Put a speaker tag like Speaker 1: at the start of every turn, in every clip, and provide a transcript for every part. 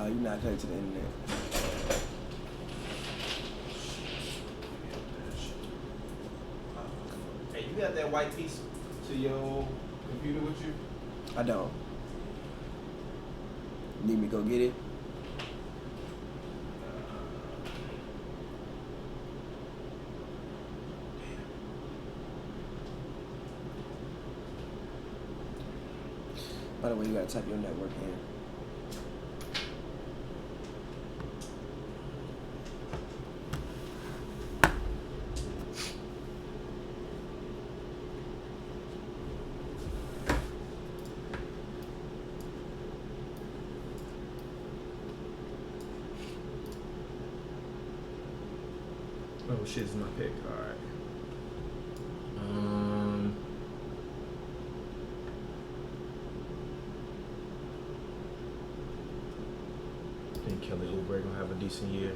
Speaker 1: You're not connected to the internet.
Speaker 2: Hey, you got that white piece to your computer with you?
Speaker 1: I don't. Need me to go get it? By the way, you gotta type your network in.
Speaker 2: Oh shit, it's my pick. Alright. I think Kelly Oubre gonna have a decent year.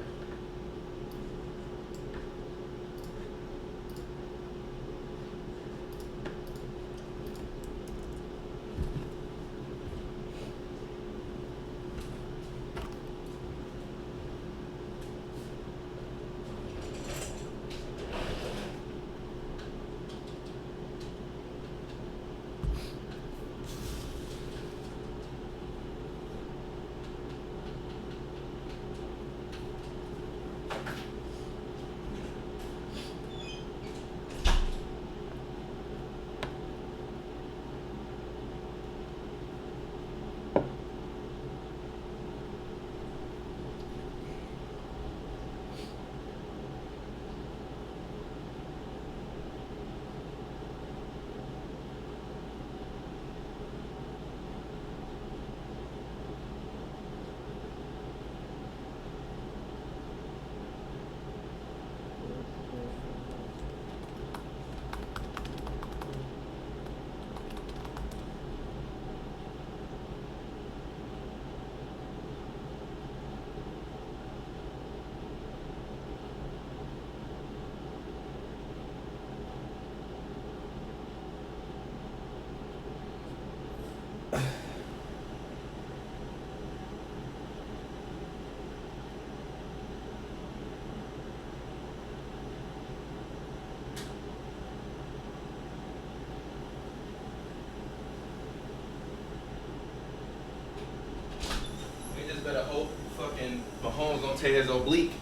Speaker 2: Better hope fucking Mahomes don't tear his oblique.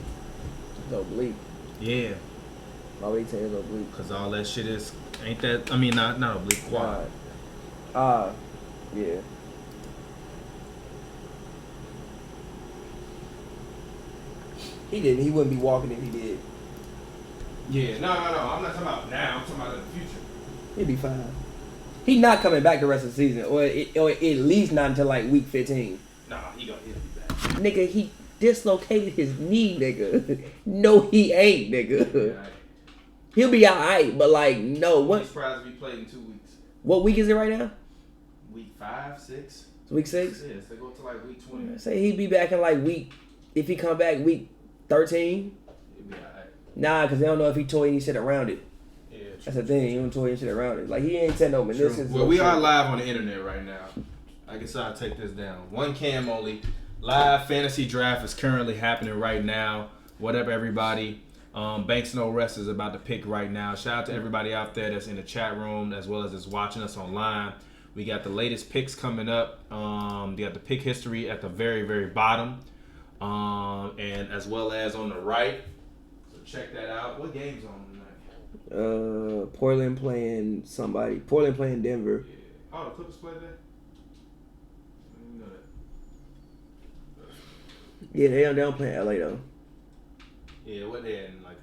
Speaker 1: It's oblique.
Speaker 2: Yeah.
Speaker 1: Why would he tear his oblique?
Speaker 2: Cause all that shit is ain't that. I mean, not oblique. Quad.
Speaker 1: Yeah. He didn't. He wouldn't be walking if he did.
Speaker 2: Yeah. No. I'm not talking about now. I'm talking about in the future.
Speaker 1: He'd be fine. He not coming back the rest of the season, or at least not until like week 15.
Speaker 2: Nah, he'll be back.
Speaker 1: Nigga, he dislocated his knee, nigga. No, he ain't, nigga.
Speaker 2: Yeah,
Speaker 1: He'll be alright, but like, no.
Speaker 2: What? I'm surprised if he played in 2 weeks.
Speaker 1: What week is it right now?
Speaker 2: Week 5, 6.
Speaker 1: It's week 6?
Speaker 2: Yes, they go to like week 20.
Speaker 1: I say he'd be back in like week. If he come back week 13.
Speaker 2: He'll be alright.
Speaker 1: Nah, because they don't know if he tore any shit around it.
Speaker 2: Yeah, true,
Speaker 1: that's the thing. He don't tore any shit around it. Like he ain't said no meniscus.
Speaker 2: Well, we are live on the internet right now. I guess I'll take this down. One cam only. Live fantasy draft is currently happening right now. What up, everybody? Banks No Rest is about to pick right now. Shout out to everybody out there that's in the chat room as well as is watching us online. We got the latest picks coming up. We got the pick history at the very, very bottom. And as well as on the right. So check that out. What game's on tonight?
Speaker 1: Portland playing somebody. Portland playing Denver.
Speaker 2: Yeah. Oh, the Clippers play today? I didn't know that.
Speaker 1: Yeah, they don't play LA though.
Speaker 2: Yeah, what they in like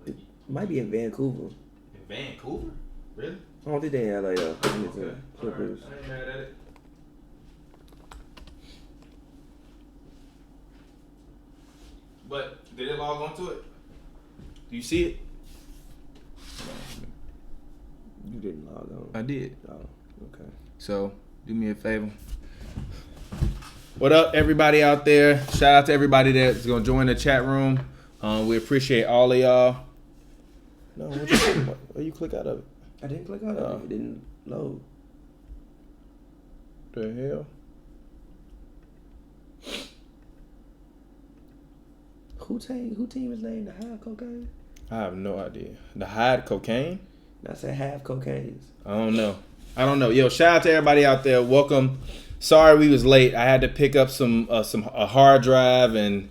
Speaker 1: it might be in Vancouver.
Speaker 2: In Vancouver? Really?
Speaker 1: I don't think they in LA though.
Speaker 2: Okay.
Speaker 1: Clippers.
Speaker 2: Right. I ain't mad at it. But did it log onto it? Do you see it?
Speaker 1: You didn't log on.
Speaker 2: I did.
Speaker 1: Oh, okay.
Speaker 2: So do me a favor. What up, everybody out there? Shout out to everybody that's gonna join the chat room. We appreciate all of y'all.
Speaker 1: No, what you talking about? Oh, you click out of it. I didn't click out of it. It didn't load.
Speaker 2: The hell?
Speaker 1: Who team is named the Hive Cocaine?
Speaker 2: I have no idea. The Hyde Cocaine?
Speaker 1: I said half cocaines.
Speaker 2: I don't know. Yo, shout out to everybody out there. Welcome. Sorry we was late. I had to pick up a hard drive and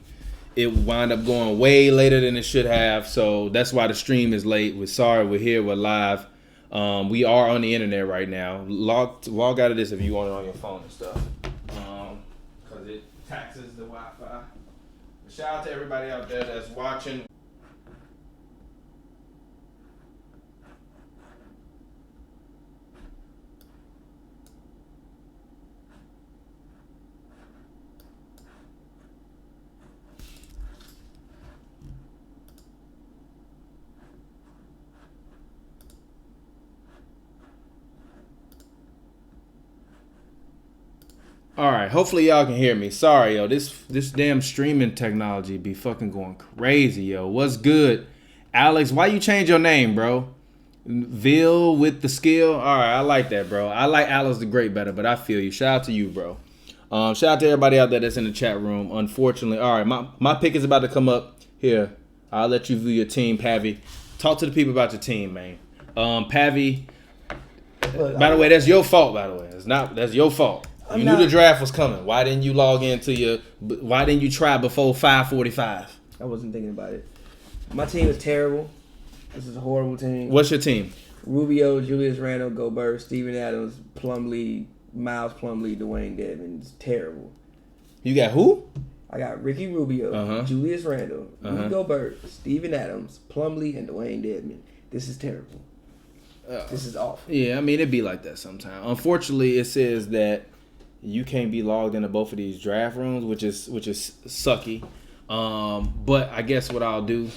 Speaker 2: it wound up going way later than it should have. So that's why the stream is late. We're sorry. We're here. We're live. We are on the internet right now. Log out of this if you want it on your phone and stuff. Because it taxes the Wi-Fi. Shout out to everybody out there that's watching. All right, hopefully y'all can hear me. Sorry, yo, this damn streaming technology be fucking going crazy, yo. What's good? Alex, why you change your name, bro? Ville with the skill. All right, I like that, bro. I like Alex the Great better, but I feel you. Shout out to you, bro. Shout out to everybody out there that's in the chat room. Unfortunately, all right, my pick is about to come up here. I'll let you view your team, Pavy. Talk to the people about your team, man. Pavy. By the way, that's your fault. By the way, that's your fault. You knew the draft was coming. Why didn't you log into why didn't you try before 5:45?
Speaker 1: I wasn't thinking about it. My team is terrible. This is a horrible team.
Speaker 2: What's your team?
Speaker 1: Rubio, Julius Randle, Gobert, Steven Adams, Plumlee, Miles Plumlee, Dwayne Dedmon. It's terrible.
Speaker 2: You got who?
Speaker 1: I got Ricky Rubio, Julius Randle, Rudy Gobert, Steven Adams, Plumlee, and Dwayne Dedmon. This is terrible. This is awful.
Speaker 2: Yeah, I mean, it'd be like that sometimes. Unfortunately, it says that you can't be logged into both of these draft rooms, which is sucky. But I guess what I'll do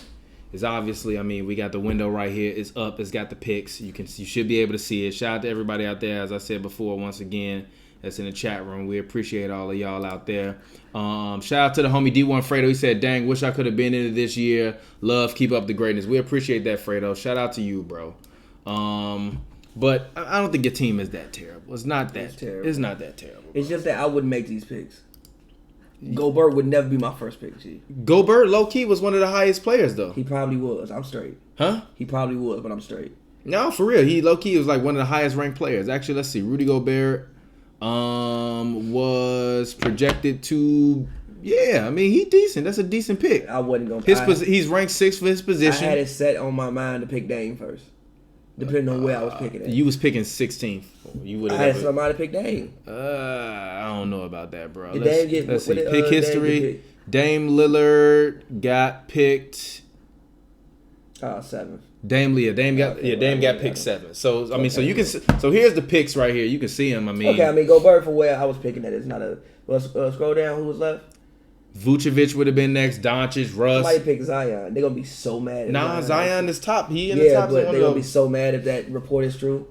Speaker 2: is obviously, I mean, we got the window right here. It's up. It's got the picks. You should be able to see it. Shout out to everybody out there, as I said before, once again, that's in the chat room. We appreciate all of y'all out there. Shout out to the homie D1 Fredo. He said, "Dang, wish I could have been in it this year. Love, keep up the greatness." We appreciate that, Fredo. Shout out to you, bro. But I don't think your team is that terrible. It's not that terrible. It's not that terrible.
Speaker 1: It's just that I wouldn't make these picks. Gobert would never be my first pick, G.
Speaker 2: Gobert, low-key, was one of the highest players, though.
Speaker 1: He probably was. I'm straight.
Speaker 2: Huh?
Speaker 1: He probably was, but I'm straight.
Speaker 2: No, for real. He low-key was like one of the highest-ranked players. Actually, let's see. Rudy Gobert was projected to... Yeah, I mean, he decent. That's a decent pick.
Speaker 1: I wasn't going to...
Speaker 2: He's ranked 6th for his position.
Speaker 1: I had it set on my mind to pick Dame first. Depending on where I was picking it.
Speaker 2: You was picking 16th. You would have.
Speaker 1: I had somebody to pick Dame.
Speaker 2: I don't know about that, bro.
Speaker 1: Let's
Speaker 2: see. Pick history. Dame Lillard got picked.
Speaker 1: 7th.
Speaker 2: Dame got picked 7th. So I mean, so you can. So here's the picks right here. You can see them. I mean.
Speaker 1: Okay, I mean, Gobert for where I was picking it. It's not a. Let's scroll down. Who was left?
Speaker 2: Vucevic would have been next. Doncic, Russ.
Speaker 1: Somebody picked Zion. They're gonna be so mad.
Speaker 2: Zion is top. He in the top.
Speaker 1: Yeah, but they're gonna be so mad if that report is true.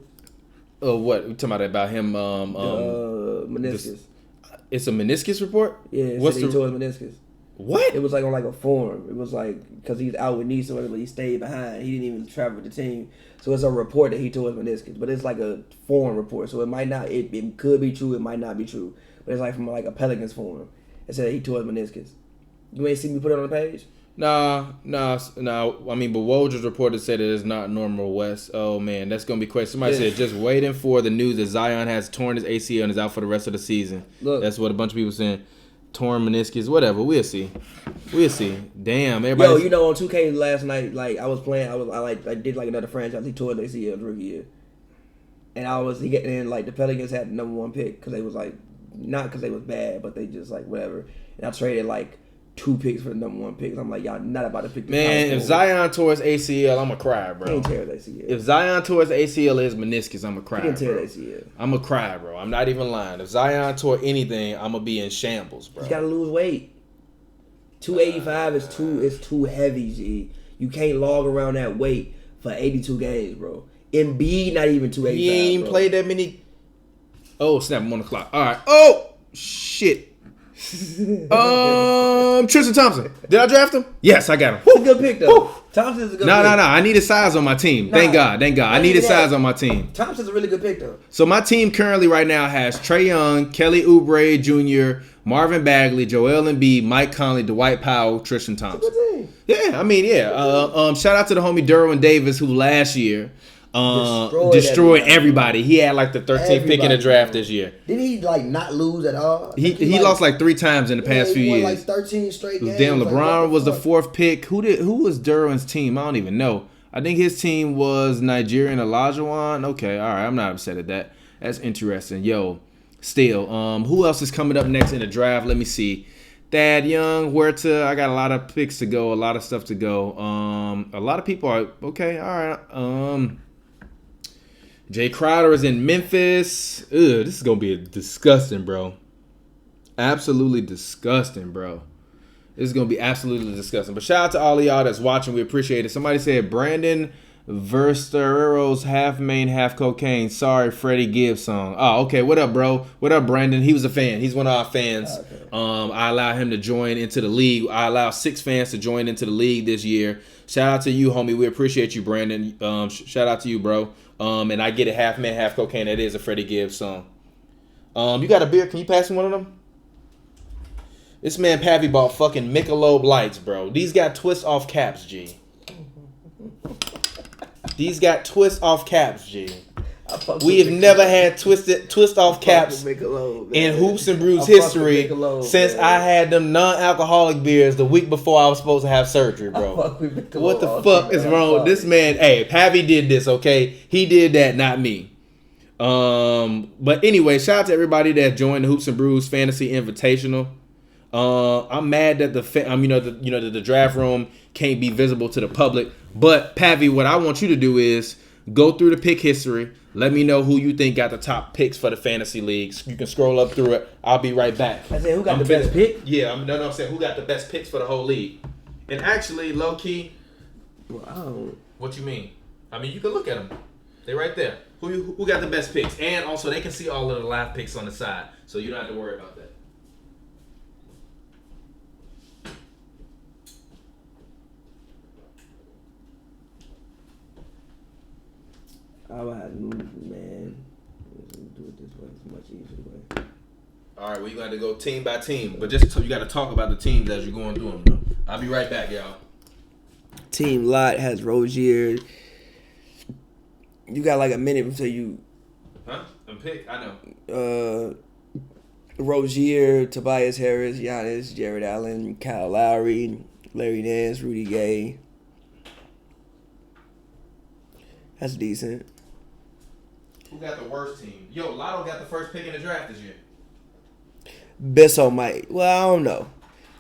Speaker 2: Oh, what? We talking about him?
Speaker 1: Meniscus.
Speaker 2: It's a meniscus report.
Speaker 1: Yeah, he tore his meniscus.
Speaker 2: What?
Speaker 1: It was like on like a forum. It was like because he's out with knees, but he stayed behind. He didn't even travel with the team. So it's a report that he tore his meniscus, but it's like a forum report. So it might not. It could be true. It might not be true. But it's like from like a Pelicans forum. It said he tore his meniscus. You ain't see me put it on the page?
Speaker 2: Nah. I mean, but Woj reported said it is not normal, West. Oh, man, that's going to be crazy. Somebody said just waiting for the news that Zion has torn his ACL and is out for the rest of the season. Look, that's what a bunch of people saying. Torn meniscus, whatever. We'll see. Damn, everybody.
Speaker 1: Yo, you know, on 2K last night, like I was playing, I did like another franchise. He tore his ACL rookie year, and he getting in like the Pelicans had the number 1 pick because they was like not because they was bad, but they just like whatever. And I traded like 2 picks for the number 1 picks. I'm like, y'all not about to pick.
Speaker 2: Man, if Zion tore his ACL, I'ma cry, bro.
Speaker 1: He didn't tear his ACL.
Speaker 2: If Zion tore his ACL, his meniscus, I'ma cry.
Speaker 1: He didn't tear his ACL.
Speaker 2: I'ma cry, bro. I'm not even lying. If Zion tore anything, I'ma be in shambles, bro.
Speaker 1: He's gotta lose weight. 285 is too heavy, G. You can't log around that weight for 82 games, bro. Embiid not even 285.
Speaker 2: He ain't even played that many. Oh snap! I'm on the clock. All right. Oh shit. Tristan Thompson. Did I draft him? Yes, I got him.
Speaker 1: It's a good pick though. Thompson's a good
Speaker 2: No.
Speaker 1: pick.
Speaker 2: I needed size on my team. Thank God. I needed size on my team.
Speaker 1: Thompson's a really good pick, though.
Speaker 2: So my team currently right now has Trae Young, Kelly Oubre Jr., Marvin Bagley, Joel Embiid, Mike Conley, Dwight Powell, Tristan Thompson. Yeah, I mean, yeah. Shout out to the homie Derwin Davis, who last year destroyed everybody. He had like the 13th pick in the draft this year.
Speaker 1: Didn't he like not lose at all?
Speaker 2: He lost like 3 times in the past few years.
Speaker 1: Like 13 straight games.
Speaker 2: Damn, LeBron was the 4th pick. Who was Derwin's team? I don't even know. I think his team was Nigerian Olajuwon. Okay, all right. I'm not upset at that. That's interesting. Yo, still, who else is coming up next in the draft? Let me see. Thad Young, I got a lot of picks to go, a lot of stuff to go. A lot of people are okay. All right. Jay Crowder is in Memphis. Ugh, this is gonna be disgusting, bro. Absolutely disgusting, bro. This is gonna be absolutely disgusting. But shout out to all of y'all that's watching. We appreciate it. Somebody said Brandon Verstero's half main, half cocaine. Sorry, Freddie Gibbs song. Oh, okay. What up, bro? What up, Brandon? He was a fan. He's one of our fans. Okay. I allowed him to join into the league. I allowed 6 fans to join into the league this year. Shout out to you, homie. We appreciate you, Brandon. Shout out to you, bro. And I get it, half man, half cocaine. That is a Freddie Gibbs song. You got a beer? Can you pass me one of them? This man Pavy bought fucking Michelob Lights, bro. These got twist off caps, G. These got twist off caps, G. We have never had twist off caps in Hoops and Brews history since I had them non-alcoholic beers the week before I was supposed to have surgery, bro. What the fuck is wrong with this man? Hey, Pavy did this, okay? He did that, not me. But anyway, shout out to everybody that joined the Hoops and Brews Fantasy Invitational. I'm mad that the draft room can't be visible to the public. But Pavy, what I want you to do is go through the pick history. Let me know who you think got the top picks for the fantasy leagues. You can scroll up through it. I'll be right back.
Speaker 1: I said, who got the best pick?
Speaker 2: Yeah, I'm saying who got the best picks for the whole league. And actually, low key, what you mean? I mean, you can look at them. They're right there. Who got the best picks? And also, they can see all of the live picks on the side, so you don't have to worry about that.
Speaker 1: Man, do it this way. It's a much easier way.
Speaker 2: All right, well, you got to go team by team, but just so you got to talk about the teams as you're going through them. Bro. I'll be right back, y'all.
Speaker 1: Team Lot has Rozier. You got like a minute until you.
Speaker 2: Huh? I'm pick. I know.
Speaker 1: Rozier, Tobias Harris, Giannis, Jared Allen, Kyle Lowry, Larry Nance, Rudy Gay. That's decent.
Speaker 2: Who got the worst team? Yo, Lotto got the first pick in the draft this year.
Speaker 1: Bisso might. Well, I don't know.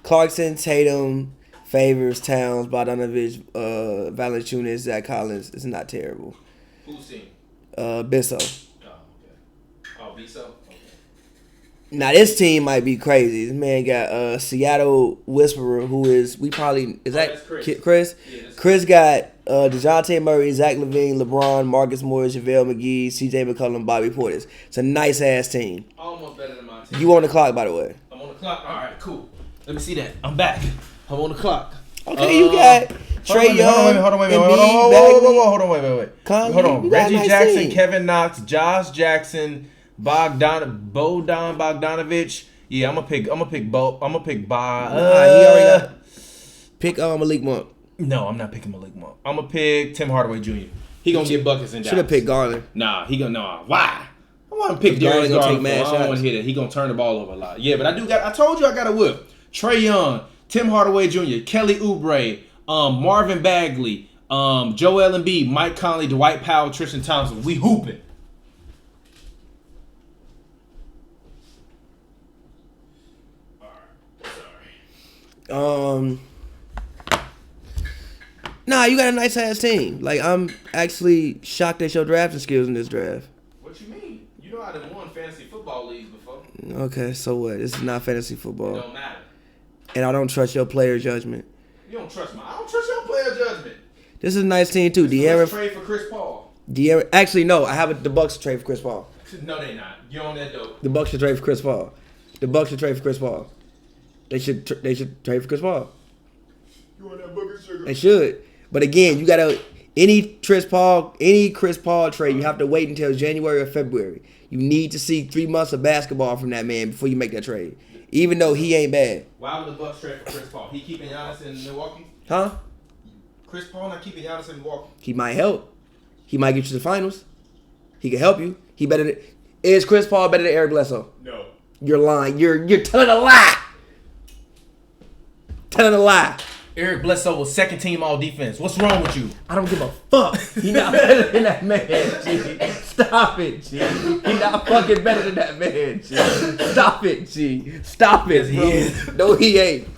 Speaker 1: Clarkson, Tatum, Favors, Towns, Bogdanovich, Valanciunas, Zach Collins. It's not terrible.
Speaker 2: Who's team?
Speaker 1: Bisso.
Speaker 2: Oh, okay. Oh, Bisso? Okay.
Speaker 1: Now, this team might be crazy. This man got Seattle Whisperer, who is,
Speaker 2: that's Chris?
Speaker 1: Chris?
Speaker 2: Yeah, that's
Speaker 1: Chris got DeJounte Murray, Zach LaVine, LeBron, Marcus Morris, JaVale McGee, CJ McCollum, Bobby Portis. It's a nice-ass team.
Speaker 2: Almost better than my team.
Speaker 1: You on the clock, by the way.
Speaker 2: I'm on the clock? All right, cool. Let me see that. I'm back. I'm on the clock.
Speaker 1: Okay, you got Trae Young.
Speaker 2: Hold on, wait. Hold on. Reggie Jackson, Kevin Knox, Josh Jackson, Bodan Bogdanovich. Yeah, I'm gonna pick he already
Speaker 1: got pick Malik Monk.
Speaker 2: No, I'm not picking Malik Monk. I'm gonna pick Tim Hardaway Jr. He gonna get buckets in Dallas.
Speaker 1: Should have picked Garland.
Speaker 2: Nah, why? I want to pick Darius Garland. I don't want to hear that. He gonna turn the ball over a lot. Yeah, but I told you I got a whip. Trae Young, Tim Hardaway Jr., Kelly Oubre, Marvin Bagley, Joel Embiid, Mike Conley, Dwight Powell, Tristan Thompson. We hooping.
Speaker 1: Nah, you got a nice ass team. Like, I'm actually shocked at your drafting skills in this draft.
Speaker 2: What you mean? You know I done won fantasy football leagues before.
Speaker 1: Okay, so what? This is not fantasy football.
Speaker 2: It don't matter.
Speaker 1: And I don't trust your player judgment.
Speaker 2: You don't trust I don't trust your player judgment.
Speaker 1: This is a nice team too.
Speaker 2: Let's trade for Chris Paul.
Speaker 1: Actually, no. I have the Bucks to trade for Chris Paul.
Speaker 2: No, they not. You on that dope.
Speaker 1: The Bucks should trade for Chris Paul. They should trade for Chris Paul.
Speaker 2: You on that bucket sugar?
Speaker 1: They should. But again, you gotta any Chris Paul trade, you have to wait until January or February. You need to see 3 months of basketball from that man before you make that trade. Even though he ain't bad.
Speaker 2: Why would the Bucks trade for Chris Paul? He keeping Giannis in Milwaukee?
Speaker 1: Huh?
Speaker 2: Chris Paul not keeping Giannis in Milwaukee?
Speaker 1: He might help. He might get you to the finals. He can help you. Is Chris Paul better than Eric Bledsoe?
Speaker 2: No.
Speaker 1: You're lying. You're telling a lie. Telling a lie.
Speaker 2: Eric Bledsoe was second team all defense. What's wrong with you?
Speaker 1: I don't give a fuck. He not better than that man, G. Stop it, G. He not fucking better than that man, G. Stop it, G. Stop it,
Speaker 2: Yes, he is.
Speaker 1: No, he ain't.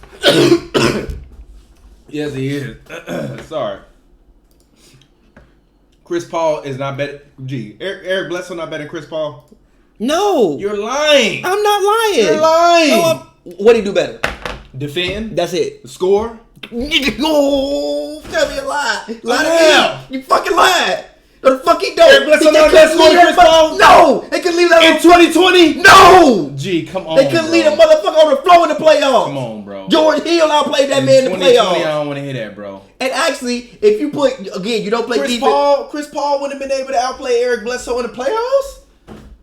Speaker 2: Yes, he is. Sorry. Chris Paul is not better. Eric Bledsoe not better than Chris Paul?
Speaker 1: No.
Speaker 2: You're lying.
Speaker 1: I'm not lying.
Speaker 2: You're lying.
Speaker 1: No, what do you do better?
Speaker 2: Defend.
Speaker 1: That's it.
Speaker 2: Score.
Speaker 1: Oh, tell me a lie. Lie to
Speaker 2: Yeah.
Speaker 1: me. You fucking lied. No, the fuck he don't.
Speaker 2: Eric Bledsoe
Speaker 1: He
Speaker 2: not
Speaker 1: couldn't
Speaker 2: scoring
Speaker 1: leave
Speaker 2: Chris
Speaker 1: that
Speaker 2: Paul?
Speaker 1: No, they couldn't leave that.
Speaker 2: In 2020?
Speaker 1: No.
Speaker 2: Gee, come on.
Speaker 1: They couldn't leave the motherfucker on the floor in the playoffs.
Speaker 2: Come on, bro.
Speaker 1: George Hill outplayed that man in the
Speaker 2: 2020, I
Speaker 1: playoffs.
Speaker 2: don't want to hear that, bro.
Speaker 1: And actually, if you put again, you don't play
Speaker 2: Chris
Speaker 1: defense.
Speaker 2: Paul wouldn't have been able to outplay Eric Bledsoe in the playoffs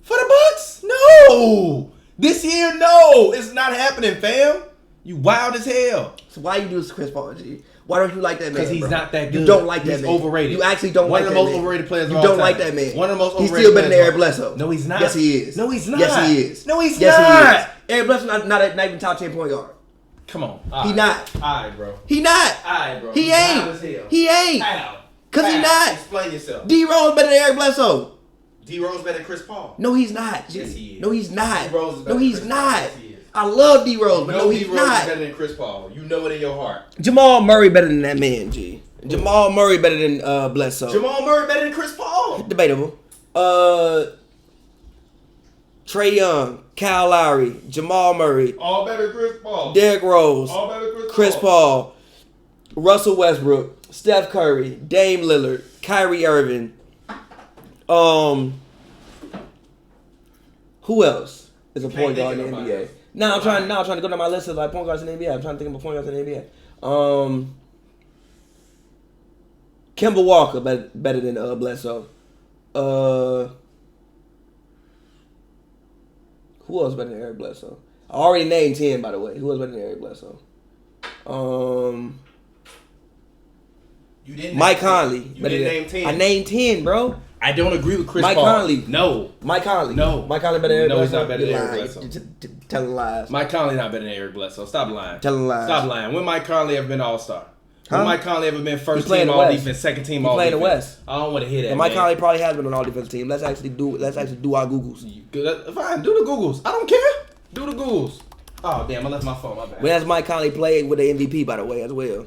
Speaker 2: for the Bucks. No, this year, no, it's not happening, fam. You wild as hell.
Speaker 1: So why you do this to Chris Paul, G? Why don't you like that man?
Speaker 2: Because he's
Speaker 1: bro?
Speaker 2: not that good.
Speaker 1: You don't like that
Speaker 2: He's
Speaker 1: man.
Speaker 2: overrated.
Speaker 1: You actually don't
Speaker 2: One
Speaker 1: like
Speaker 2: of
Speaker 1: that
Speaker 2: the most
Speaker 1: man.
Speaker 2: overrated players of
Speaker 1: You
Speaker 2: all
Speaker 1: don't
Speaker 2: time.
Speaker 1: like that man.
Speaker 2: One of the most
Speaker 1: He's
Speaker 2: overrated
Speaker 1: still better than
Speaker 2: players
Speaker 1: Eric
Speaker 2: of all
Speaker 1: Bledsoe.
Speaker 2: No, he's not.
Speaker 1: Yes, he is.
Speaker 2: No, he's not.
Speaker 1: Yes, he is.
Speaker 2: No, he's
Speaker 1: yes,
Speaker 2: not.
Speaker 1: He is. Eric Bledsoe not even top 10 point guard.
Speaker 2: Come on.
Speaker 1: He not.
Speaker 2: Alright, bro.
Speaker 1: He not.
Speaker 2: Alright, bro.
Speaker 1: He
Speaker 2: He's wild as
Speaker 1: ain't.
Speaker 2: hell.
Speaker 1: He ain't.
Speaker 2: How?
Speaker 1: Cause he
Speaker 2: How?
Speaker 1: not.
Speaker 2: Explain yourself.
Speaker 1: D Rose better than Eric Bledsoe.
Speaker 2: D Rose better than Chris Paul.
Speaker 1: No, he's not.
Speaker 2: Yes, he is.
Speaker 1: No, he's not.
Speaker 2: D Rose is better
Speaker 1: No,
Speaker 2: than
Speaker 1: he's
Speaker 2: Chris
Speaker 1: not.
Speaker 2: Paul. Yes, he is.
Speaker 1: I love D Rose, but no, he's
Speaker 2: D Rose
Speaker 1: not.
Speaker 2: is better than Chris Paul. You know it in your heart.
Speaker 1: Jamal Murray better than that man, G. Jamal Murray better than Bledsoe.
Speaker 2: Jamal Murray better than Chris Paul.
Speaker 1: Debatable. Trae Young, Kyle Lowry, Jamal Murray,
Speaker 2: All better than Chris Paul.
Speaker 1: Derrick Rose,
Speaker 2: All better than
Speaker 1: Chris Paul, Russell Westbrook, Steph Curry, Dame Lillard, Kyrie Irving. Who else is a point guard in the NBA? Now I'm trying to go down my list of like point guards in the NBA. I'm trying to think of point guards in the NBA. Kemba Walker better than Bledsoe. Who else better than Eric Bledsoe? I already named 10, by the way. Who else better than Eric Bledsoe?
Speaker 2: You didn't
Speaker 1: Mike Conley.
Speaker 2: You didn't name 10.
Speaker 1: I named 10, bro.
Speaker 2: I don't agree with Chris
Speaker 1: Mike
Speaker 2: Paul.
Speaker 1: Conley.
Speaker 2: No.
Speaker 1: Mike Conley.
Speaker 2: No.
Speaker 1: Mike Conley better than Eric
Speaker 2: No, he's
Speaker 1: Bledsoe?
Speaker 2: not better than
Speaker 1: You're
Speaker 2: Eric
Speaker 1: lying.
Speaker 2: Bledsoe.
Speaker 1: Telling lies.
Speaker 2: Mike Conley not better than Eric Bledsoe. Stop lying.
Speaker 1: Telling lies.
Speaker 2: Stop lying. When Mike Conley ever been All-Star?
Speaker 1: Huh?
Speaker 2: When Mike Conley ever been first
Speaker 1: playing
Speaker 2: team
Speaker 1: the
Speaker 2: all
Speaker 1: West.
Speaker 2: defense, second team
Speaker 1: He
Speaker 2: all
Speaker 1: playing the
Speaker 2: defense?
Speaker 1: West.
Speaker 2: I don't want to hear that.
Speaker 1: And Mike
Speaker 2: man.
Speaker 1: Conley probably has been on all defensive team. Let's actually do our Googles.
Speaker 2: Fine, do the Googles. I don't care. Do the Googles. Oh damn, I left my phone. My bad.
Speaker 1: When has Mike Conley played with the MVP, by the way, as well?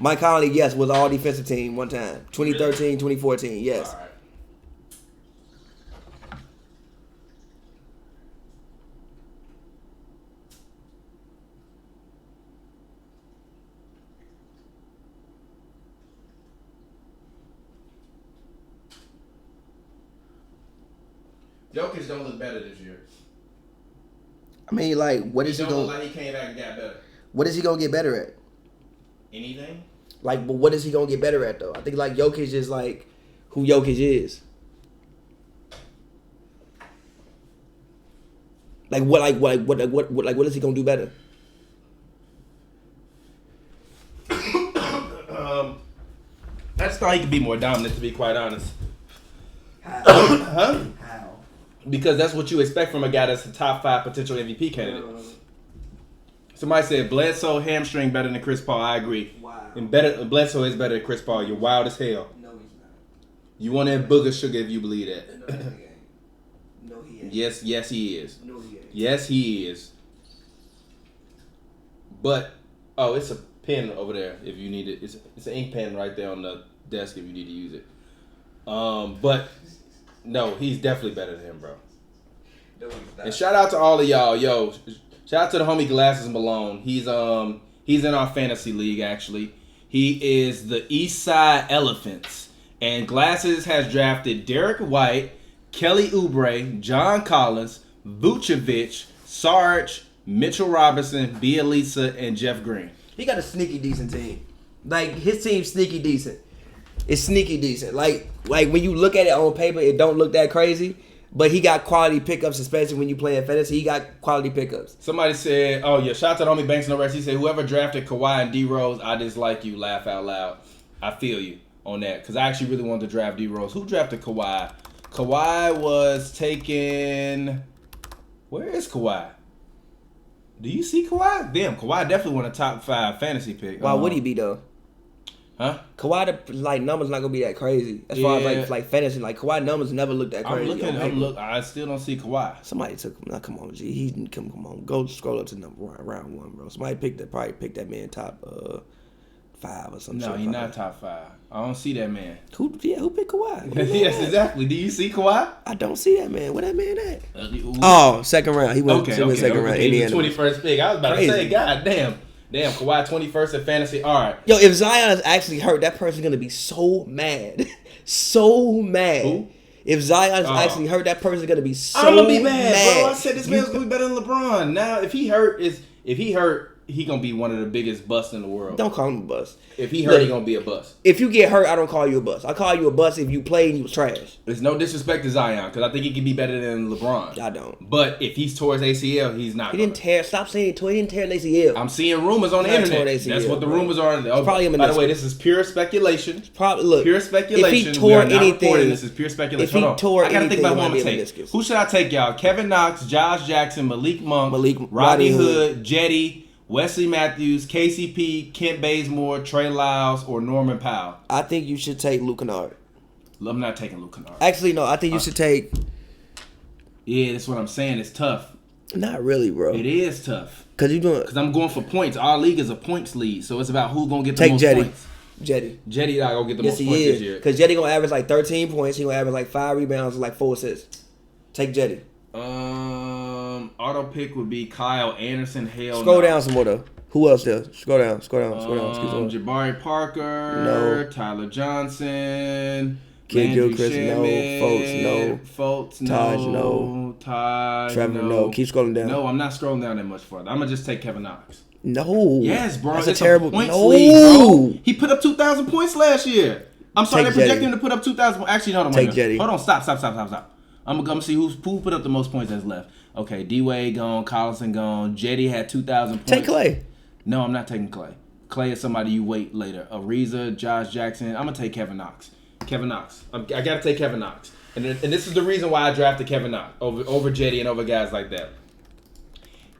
Speaker 1: Mike Conley, yes, was all defensive team one time. 2013, 2014, yes.
Speaker 2: All right. Jokic don't look better this year.
Speaker 1: I mean, like, what is he
Speaker 2: He don't
Speaker 1: going?
Speaker 2: look like he came back and got better.
Speaker 1: What is he gonna get better at?
Speaker 2: Anything?
Speaker 1: Like, but what is he gonna get better at though? I think like Jokic is like who Jokic is. Like what is he gonna do better?
Speaker 2: I just thought he could be more dominant, to be quite honest.
Speaker 1: How?
Speaker 2: Huh?
Speaker 1: How?
Speaker 2: Because that's what you expect from a guy that's a top 5 potential MVP candidate. Somebody said Bledsoe hamstring better than Chris Paul. I agree.
Speaker 1: Wow.
Speaker 2: And Bledsoe is better than Chris Paul. You're wild as hell.
Speaker 1: No, he's not.
Speaker 2: You want that booger sugar if you believe that.
Speaker 1: No, he ain't. No, he ain't.
Speaker 2: Yes, he is.
Speaker 1: No, he ain't.
Speaker 2: Yes, he is. But it's a pen over there if you need it. It's an ink pen right there on the desk if you need to use it. But no, he's definitely better than him, bro.
Speaker 1: No, he's not.
Speaker 2: And shout out to all of y'all, yo. Shout out to the homie Glasses Malone. He's in our fantasy league actually. He is the Eastside Elephants, and Glasses has drafted Derek White, Kelly Oubre, John Collins, Vucevic, Sarge, Mitchell Robinson, Bielisa, and Jeff Green.
Speaker 1: He got a sneaky decent team. Like his team's sneaky decent. It's sneaky decent. Like when you look at it on paper, it don't look that crazy. But he got quality pickups, especially when you play in fantasy. He got quality pickups.
Speaker 2: Somebody said, "Oh yeah, shout out to the homie Banks No Rest." He said, "Whoever drafted Kawhi and D Rose, I dislike you. Laugh out loud." I feel you on that because I actually really wanted to draft D Rose. Who drafted Kawhi? Kawhi was taken. Where is Kawhi? Do you see Kawhi? Damn, Kawhi definitely won a top 5 fantasy pick.
Speaker 1: Why would he be though?
Speaker 2: Huh?
Speaker 1: Kawhi, the numbers not gonna be that crazy as far as like fantasy. Like Kawhi numbers never look that crazy.
Speaker 2: I'm looking. I still don't see Kawhi.
Speaker 1: Somebody took him. Now, come on, G. He didn't come on. Go scroll up to round 1, bro. Somebody probably picked that man top 5 or something.
Speaker 2: No, he's not top 5. I don't see that man.
Speaker 1: Who picked Kawhi?
Speaker 2: Yes, exactly. Do you see Kawhi?
Speaker 1: I don't see that man. Where that man at? Second round. He went second round. Indiana.
Speaker 2: 21st pick. I was about to say, God damn. Damn, Kawhi 21st in fantasy. All right.
Speaker 1: Yo, if Zion is actually hurt, that person's going to be so mad. So mad.
Speaker 2: Who?
Speaker 1: If Zion is actually hurt, that person's going to be so mad.
Speaker 2: I'm going to be mad, bro. I said this man's going to be better than LeBron. Now, if he hurt, he going to be one of the biggest busts in the world.
Speaker 1: Don't call him a bust.
Speaker 2: If he hurt, he going to be a bust.
Speaker 1: If you get hurt, I don't call you a bust. I call you a bust if you played and you was trash.
Speaker 2: There's no disrespect to Zion because I think he can be better than LeBron.
Speaker 1: I don't.
Speaker 2: But if he's tore his ACL, he's not.
Speaker 1: He didn't tear. Stop saying he tore. He didn't tear his ACL.
Speaker 2: I'm seeing rumors on the internet. That's what the rumors are. Oh,
Speaker 1: probably
Speaker 2: by the way, this is pure speculation. Pure speculation.
Speaker 1: If he tore anything,
Speaker 2: this is pure speculation.
Speaker 1: If he tore
Speaker 2: I gotta think about who I'm gonna take. Who should I take, y'all? Kevin Knox, Josh Jackson, Malik Monk, Rodney Hood, Jetty, Wesley Matthews, KCP, Kent Bazemore, Trey Lyles, or Norman Powell.
Speaker 1: I think you should take Luke Kennard.
Speaker 2: I'm not taking Luke Kennard.
Speaker 1: Actually, no. I think you should take.
Speaker 2: Yeah, that's what I'm saying. It's tough.
Speaker 1: Not really, bro.
Speaker 2: It is tough.
Speaker 1: Because
Speaker 2: I'm going for points. Our league is a points league, so it's about who's gonna get the most points. Jetty not gonna get the most points this year.
Speaker 1: Because Jetty gonna average like 13 points. He gonna average like 5 rebounds and like 4 assists. Take Jetty.
Speaker 2: Auto pick would be Kyle Anderson.
Speaker 1: Scroll down some more though. Who else there? Scroll down.
Speaker 2: Jabari Parker.
Speaker 1: No.
Speaker 2: Tyler Johnson.
Speaker 1: Kid Gilchrist. No. Fultz. No. Taj. No. Trevor. No. Keep scrolling down.
Speaker 2: No, I'm not scrolling down that much farther. I'm gonna just take Kevin Knox.
Speaker 1: No.
Speaker 2: Yes, bro.
Speaker 1: That's a terrible
Speaker 2: points league, bro. He put up 2,000 points last year. I'm sorry, they projected him to put up 2,000. Actually, hold on.
Speaker 1: Take Jetty.
Speaker 2: Hold on. Stop. I'm gonna see who put up the most points that's left. Okay, D-Wade gone, Collison gone. Jetty had 2,000 points.
Speaker 1: Take Clay.
Speaker 2: No, I'm not taking Clay. Clay is somebody you wait later. Ariza, Josh Jackson. I'm gonna take Kevin Knox. I gotta take Kevin Knox, and this is the reason why I drafted Kevin Knox over Jetty and over guys like that.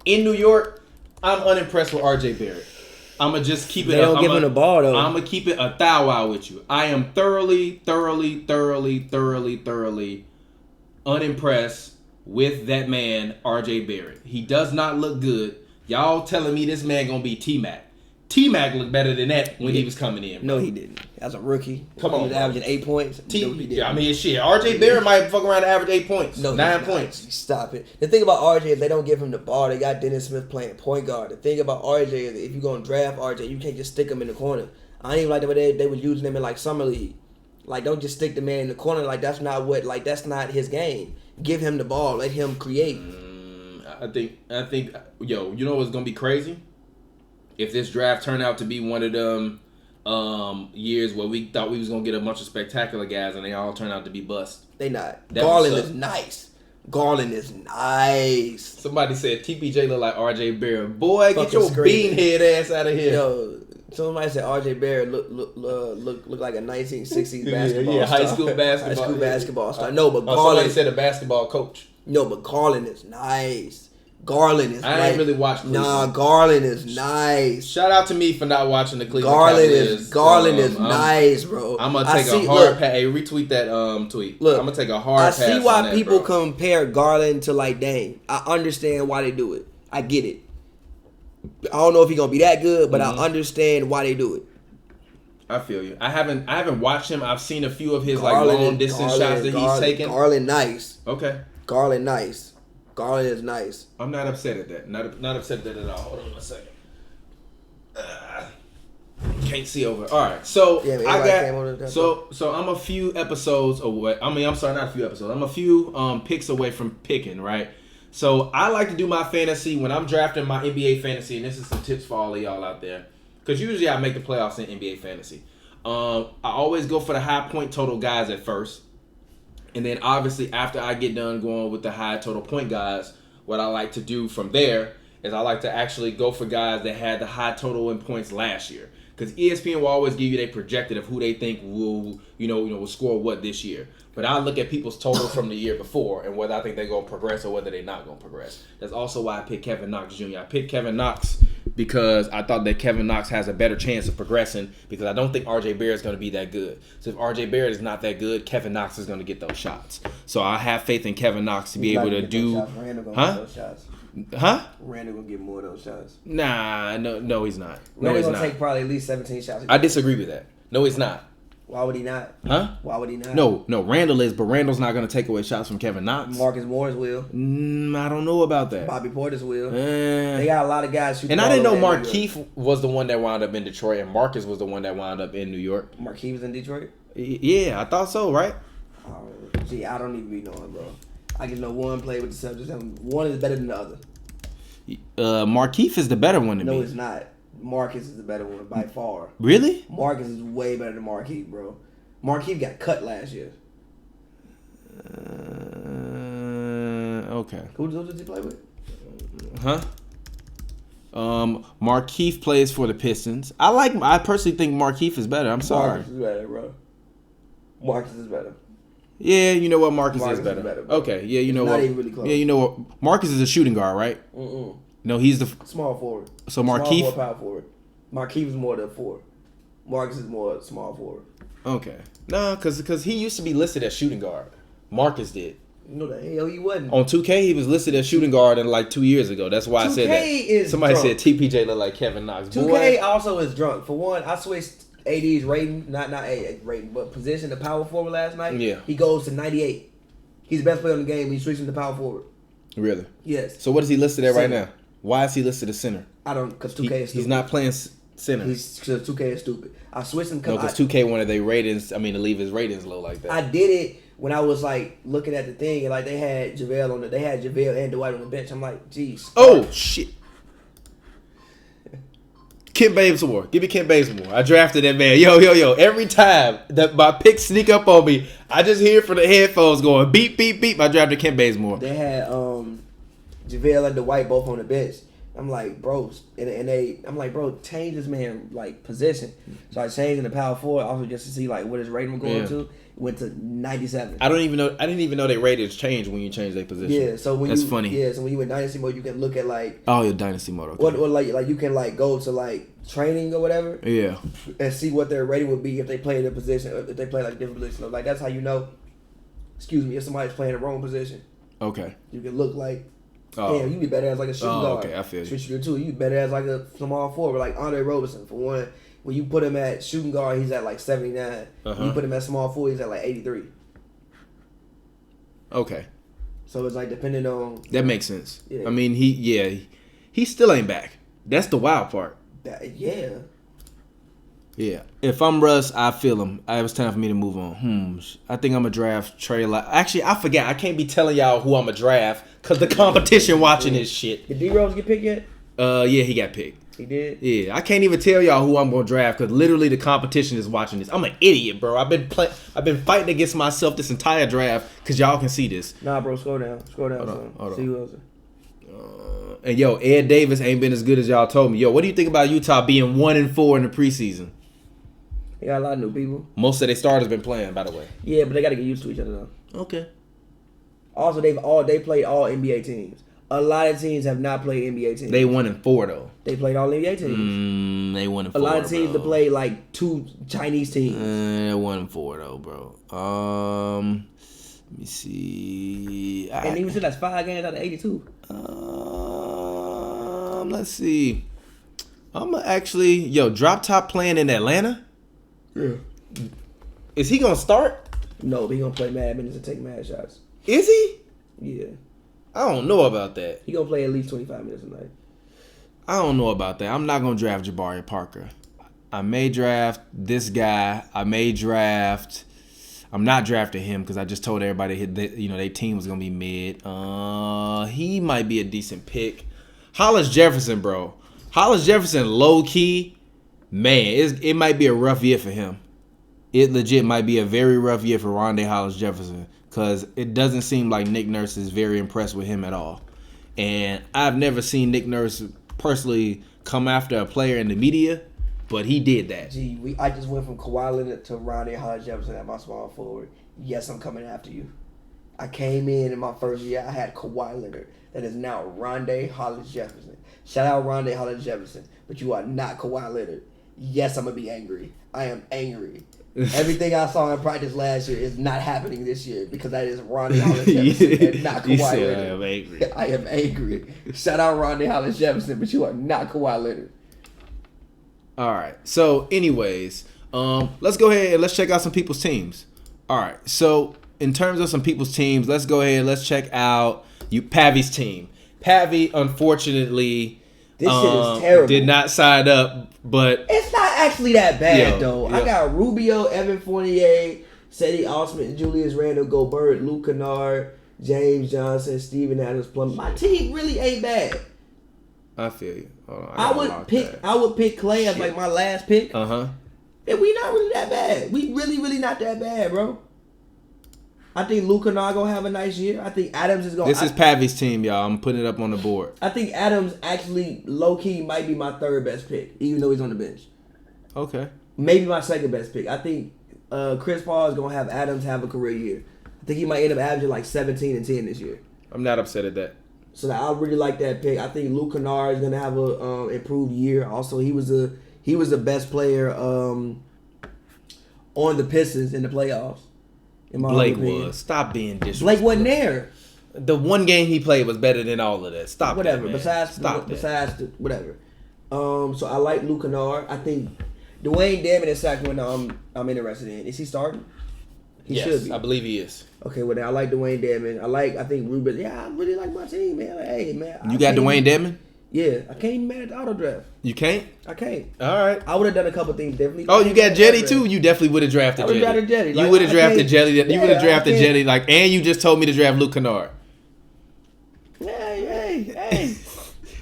Speaker 2: In New York, I'm unimpressed with RJ Barrett. I'm gonna just keep it.
Speaker 1: They don't give him the ball though.
Speaker 2: I'm gonna keep it a thou wow with you. I am thoroughly unimpressed with that man, RJ Barrett. He does not look good. Y'all telling me this man gonna be T-Mac. T-Mac looked better than that when he was coming in.
Speaker 1: No, he didn't. As a rookie.
Speaker 2: Come on,
Speaker 1: he was averaging 8 points.
Speaker 2: I mean, shit. RJ Barrett might fuck around and average 8 points. No, 9 points.
Speaker 1: Stop it. The thing about RJ is they don't give him the ball. They got Dennis Smith playing point guard. The thing about RJ is if you're gonna draft RJ, you can't just stick him in the corner. I ain't even like the way they were using him in like summer league. Like, don't just stick the man in the corner. Like, that's not his game. Give him the ball. Let him create.
Speaker 2: I think, yo, you know what's gonna be crazy? If this draft turned out to be one of them years where we thought we was gonna get a bunch of spectacular guys and they all turned out to be bust.
Speaker 1: They not. Garland is nice.
Speaker 2: Somebody said TPJ look like RJ Barrett. Boy, get your beanhead ass out of here.
Speaker 1: Yo, somebody said RJ Barrett look like a 1960s basketball star.
Speaker 2: High school
Speaker 1: basketball star. No, but Garland.
Speaker 2: Somebody said a basketball coach.
Speaker 1: No, but Garland is nice. Garland is
Speaker 2: I ain't really watched Cleveland.
Speaker 1: Nah, Garland is nice.
Speaker 2: Shout out to me for not watching the Cleveland Cavaliers.
Speaker 1: Garland is nice, bro.
Speaker 2: I'm going to take a hard pass. Hey, retweet that tweet.
Speaker 1: Look,
Speaker 2: I'm going to take a hard pass.
Speaker 1: I see why people compare Garland to like Dame. I understand why they do it. I get it. I don't know if he's going to be that good, but I understand why they do it.
Speaker 2: I feel you. I haven't watched him. I've seen a few of his long distance shots that he's taken.
Speaker 1: Garland nice.
Speaker 2: Okay.
Speaker 1: Garland nice. Garland is nice.
Speaker 2: I'm not upset at that. Not upset at that at all. Hold on a second. Can't see over. All right. So So I'm a few episodes away. I'm sorry, not a few episodes. I'm a few picks away from picking, right? So I like to do my fantasy when I'm drafting my NBA fantasy, and this is some tips for all of y'all out there. because usually I make the playoffs in NBA fantasy. I always go for the high point total guys at first. And then obviously after I get done going with the high total point guys, what I like to do from there is I like to actually go for guys that had the high total in points last year. Because ESPN will always give you their projected of who they think will score what this year. But I look at people's total from the year before and whether I think they're going to progress or whether they're not going to progress. That's also why I picked Kevin Knox Jr. I picked Kevin Knox because I thought that Kevin Knox has a better chance of progressing because I don't think RJ Barrett is going to be that good. So if RJ Barrett is not that good, Kevin Knox is going to get those shots. So I have faith in Kevin Knox to be able to do. Huh?
Speaker 1: Randall gonna get more of those shots.
Speaker 2: Nah, no, he's not. No,
Speaker 1: Randall
Speaker 2: he's
Speaker 1: gonna
Speaker 2: not.
Speaker 1: take probably at least 17 shots.
Speaker 2: I disagree with that. No, he's not.
Speaker 1: Why would he not?
Speaker 2: Huh?
Speaker 1: Why would he not?
Speaker 2: No, Randall is, but Randall's not going to take away shots from Kevin Knox.
Speaker 1: Marcus Morris will.
Speaker 2: I don't know about that.
Speaker 1: Bobby Portis will. They got a lot of guys shooting.
Speaker 2: And I didn't know Markeith was the one that wound up in Detroit, and Marcus was the one that wound up in New York.
Speaker 1: Markeith was in Detroit?
Speaker 2: Yeah, I thought so, right?
Speaker 1: Gee, I don't even be knowing, bro. I just know one played with the Celtics. One is better than the other.
Speaker 2: Markeith is the better one to me.
Speaker 1: No, it's not. Marcus is the better one by far.
Speaker 2: Really?
Speaker 1: Marcus is way better than Markeith, bro. Markeith got cut last year.
Speaker 2: Okay.
Speaker 1: Who did he play with?
Speaker 2: Huh? Markeith plays for the Pistons. I personally think Markeith is better. I'm sorry.
Speaker 1: Marcus is better, bro. Marcus is better.
Speaker 2: Yeah, you know what? Marcus is better.
Speaker 1: Bro.
Speaker 2: Okay, yeah, you know what?
Speaker 1: Not even really close.
Speaker 2: Yeah, you know what? Marcus is a shooting guard, right? No, he's the
Speaker 1: small forward.
Speaker 2: So Markeith,
Speaker 1: small power forward. Markeith is more than forward. Marcus is more small forward.
Speaker 2: Okay, no, because he used to be listed as shooting guard. Marcus did.
Speaker 1: No, the hell he wasn't.
Speaker 2: On 2K, he was listed as shooting guard like 2 years ago. That's why I said that.
Speaker 1: Is
Speaker 2: somebody
Speaker 1: drunk.
Speaker 2: said TPJ looked like Kevin Knox.
Speaker 1: 2K also is drunk. For one, I switched AD's rating, not rating, but position to power forward last night.
Speaker 2: Yeah,
Speaker 1: he goes to 98. He's the best player in the game. He switches to power forward.
Speaker 2: Really?
Speaker 1: Yes.
Speaker 2: So what is he listed at
Speaker 1: center.
Speaker 2: right now? Why is he listed as center?
Speaker 1: I don't, because 2K is stupid.
Speaker 2: He's not playing center.
Speaker 1: Because 2K is stupid. I switched him
Speaker 2: because 2K wanted their ratings. I mean, to leave his ratings low like that.
Speaker 1: I did it when I was like looking at the thing and like they had JaVale and Dwight on the bench. I'm like, geez.
Speaker 2: Oh shit. Kent Bazemore. Give me Kent Bazemore. I drafted that man. Yo. Every time that my picks sneak up on me, I just hear from the headphones going beep, beep, beep. I drafted Kent Bazemore.
Speaker 1: They had JaVale and Dwight both on the bench. I'm like, bro, I'm like, bro, change this man like position. So I changed in the power forward also just to see like what his rating was going to. Went to 97.
Speaker 2: I didn't even know their ratings changed when you change their position.
Speaker 1: Yeah, so
Speaker 2: that's funny.
Speaker 1: Yeah, so when you in dynasty mode, you can look at like
Speaker 2: your dynasty mode. Okay.
Speaker 1: What like you can like go to like training or whatever.
Speaker 2: Yeah.
Speaker 1: And see what their rating would be if they play their position, if they play like different positions. Like that's how you know. Excuse me, if somebody's playing the wrong position. Okay. You can look like. Damn, you be better as like a shooting guard.
Speaker 2: Okay, I feel you.
Speaker 1: Switch you too. You better as like a small forward, like Andre Roberson for one. When you put him at shooting guard, he's at like 79. When you put him at small forward, he's at like 83.
Speaker 2: Okay.
Speaker 1: So it's like depending on.
Speaker 2: That makes sense.
Speaker 1: Yeah.
Speaker 2: I mean, he still ain't back. That's the wild part.
Speaker 1: Yeah.
Speaker 2: Yeah. If I'm Russ, I feel him. It was time for me to move on. I think I'm going to draft Trey Lyles. Actually, I forget. I can't be telling y'all who I'm going to draft because the competition watching this shit.
Speaker 1: Did D-Rose get picked yet?
Speaker 2: Yeah, he got picked.
Speaker 1: He did?
Speaker 2: Yeah. I can't even tell y'all who I'm going to draft because literally the competition is watching this. I'm an idiot, bro. I've been fighting against myself this entire draft because y'all can see this.
Speaker 1: Nah, bro. Scroll down.
Speaker 2: Hold on.
Speaker 1: See who else.
Speaker 2: And yo, Ed Davis ain't been as good as y'all told me. Yo, what do you think about Utah being 1-4 in the preseason?
Speaker 1: They got a lot of new people.
Speaker 2: Most of their starters been playing, by the way.
Speaker 1: Yeah, but they got to get used to each other though.
Speaker 2: Okay.
Speaker 1: Also, they played all NBA teams. A lot of teams have not played NBA teams.
Speaker 2: They 1-4 though.
Speaker 1: They played all NBA teams.
Speaker 2: They 1-4.
Speaker 1: A lot of teams that play like 2 Chinese teams.
Speaker 2: They're 1-4 though, bro. Let me see.
Speaker 1: And even still, that's 5 games out of 82.
Speaker 2: Let's see. I'm actually drop top playing in Atlanta.
Speaker 1: Yeah.
Speaker 2: Is he gonna start?
Speaker 1: No, but he gonna play mad minutes and take mad shots.
Speaker 2: Is he?
Speaker 1: Yeah.
Speaker 2: I don't know about that.
Speaker 1: He gonna play at least 25 minutes a night.
Speaker 2: I don't know about that. I'm not gonna draft Jabari Parker. I may draft this guy. I'm not drafting him because I just told everybody that their team was gonna be mid. He might be a decent pick. Hollis Jefferson, bro. Hollis Jefferson, low key, man, it might be a rough year for him. It legit might be a very rough year for Rondé Hollis-Jefferson because it doesn't seem like Nick Nurse is very impressed with him at all. And I've never seen Nick Nurse personally come after a player in the media, but he did that.
Speaker 1: I just went from Kawhi Leonard to Rondé Hollis-Jefferson at my small forward. Yes, I'm coming after you. I came in my first year, I had Kawhi Leonard. That is now Rondé Hollis-Jefferson. Shout out Rondé Hollis-Jefferson, but you are not Kawhi Leonard. Yes, I'm going to be angry. I am angry. Everything I saw in practice last year is not happening this year because that is Rondé Hollis-Jefferson and not Kawhi Leonard.
Speaker 2: I am angry.
Speaker 1: I am angry. Shout out Rondé Hollis-Jefferson, but you are not Kawhi Leonard.
Speaker 2: All right. So, anyways, let's go ahead and let's check out some people's teams. All right. So, in terms of some people's teams, let's go ahead and let's check out Pavy's team. Pavy, unfortunately,
Speaker 1: this shit is terrible.
Speaker 2: Did not sign up, but
Speaker 1: it's not actually that bad though. I got Rubio, Evan Fournier, Cedi Osman, Julius Randle, Gobert, Luke Kennard, James Johnson, Steven Adams, Plum. My team really ain't bad.
Speaker 2: I feel you.
Speaker 1: I would pick Clay as like my last pick. And we not really that bad. We really not that bad, bro. I think Luke Kennard gonna have a nice year. I think Adams is gonna.
Speaker 2: This is Pavy's team, y'all. I'm putting it up on the board.
Speaker 1: I think Adams actually low key might be my third best pick, even though he's on the bench.
Speaker 2: Okay.
Speaker 1: Maybe my second best pick. I think Chris Paul is gonna have Adams have a career year. I think he might end up averaging like 17 and 10 this year.
Speaker 2: I'm not upset at that.
Speaker 1: So I really like that pick. I think Luke Kennard is gonna have a improved year. Also, he was the best player on the Pistons in the playoffs.
Speaker 2: Blake was. Stop being disrespectful.
Speaker 1: Blake wasn't there.
Speaker 2: The one game he played was better than all of that. Stop
Speaker 1: whatever.
Speaker 2: that, man.
Speaker 1: Besides whatever. So I like Luke Kennard. I think Dwayne Damon is Sacramento. I'm interested in. Is he starting? He should be.
Speaker 2: I believe he is.
Speaker 1: Okay, well then I like Dwayne Damon. I think Rubin. Yeah, I really like my team, man. Like, hey, man.
Speaker 2: You got Dwayne Damon?
Speaker 1: Yeah, I can't even mad at the auto draft.
Speaker 2: You can't?
Speaker 1: I can't.
Speaker 2: All right.
Speaker 1: I would have done a couple things differently.
Speaker 2: Oh, you got Jetty too? You definitely would have drafted Jetty.
Speaker 1: I would have drafted Jetty.
Speaker 2: You would have drafted Jetty. You would have drafted Jetty. And you just told me to draft Luke Kennard.
Speaker 1: Hey.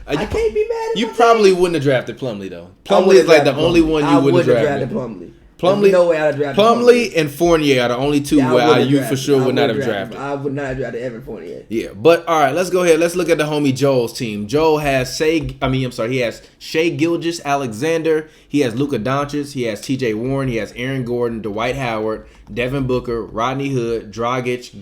Speaker 1: I can't be mad at
Speaker 2: you probably wouldn't have drafted Plumlee though. Plumlee is like the only one you wouldn't have drafted.
Speaker 1: Plumlee, no way I'd have drafted
Speaker 2: Plumlee and Fournier are the only two where you for sure would not have drafted.
Speaker 1: I would not have drafted Evan Fournier.
Speaker 2: Yeah, but all right, let's go ahead. Let's look at the homie Joel's team. Joel has he has Shai Gilgeous-Alexander. He has Luka Doncic. He has T.J. Warren. He has Aaron Gordon, Dwight Howard, Devin Booker, Rodney Hood, Dragic,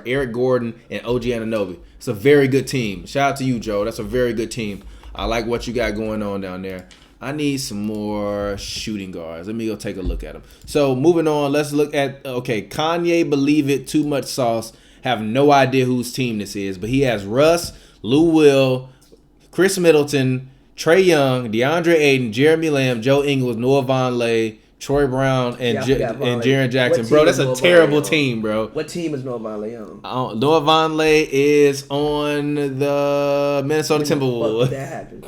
Speaker 2: Eric Gordon, and OG Anunoby. It's a very good team. Shout out to you, Joel. That's a very good team. I like what you got going on down there. I need some more shooting guards. Let me go take a look at them. So, moving on, let's look at, Kanye Believe It, Too Much Sauce. Have no idea whose team this is, but he has Russ, Lou Will, Chris Middleton, Trae Young, DeAndre Ayton, Jeremy Lamb, Joe Ingles, Noah Vonleh, Troy Brown, and Jaren Jackson. Bro, that's a terrible team, bro.
Speaker 1: What team is Noah Vonleh on?
Speaker 2: Noah Vonleh is on the Minnesota Timberwolves.
Speaker 1: What that happened?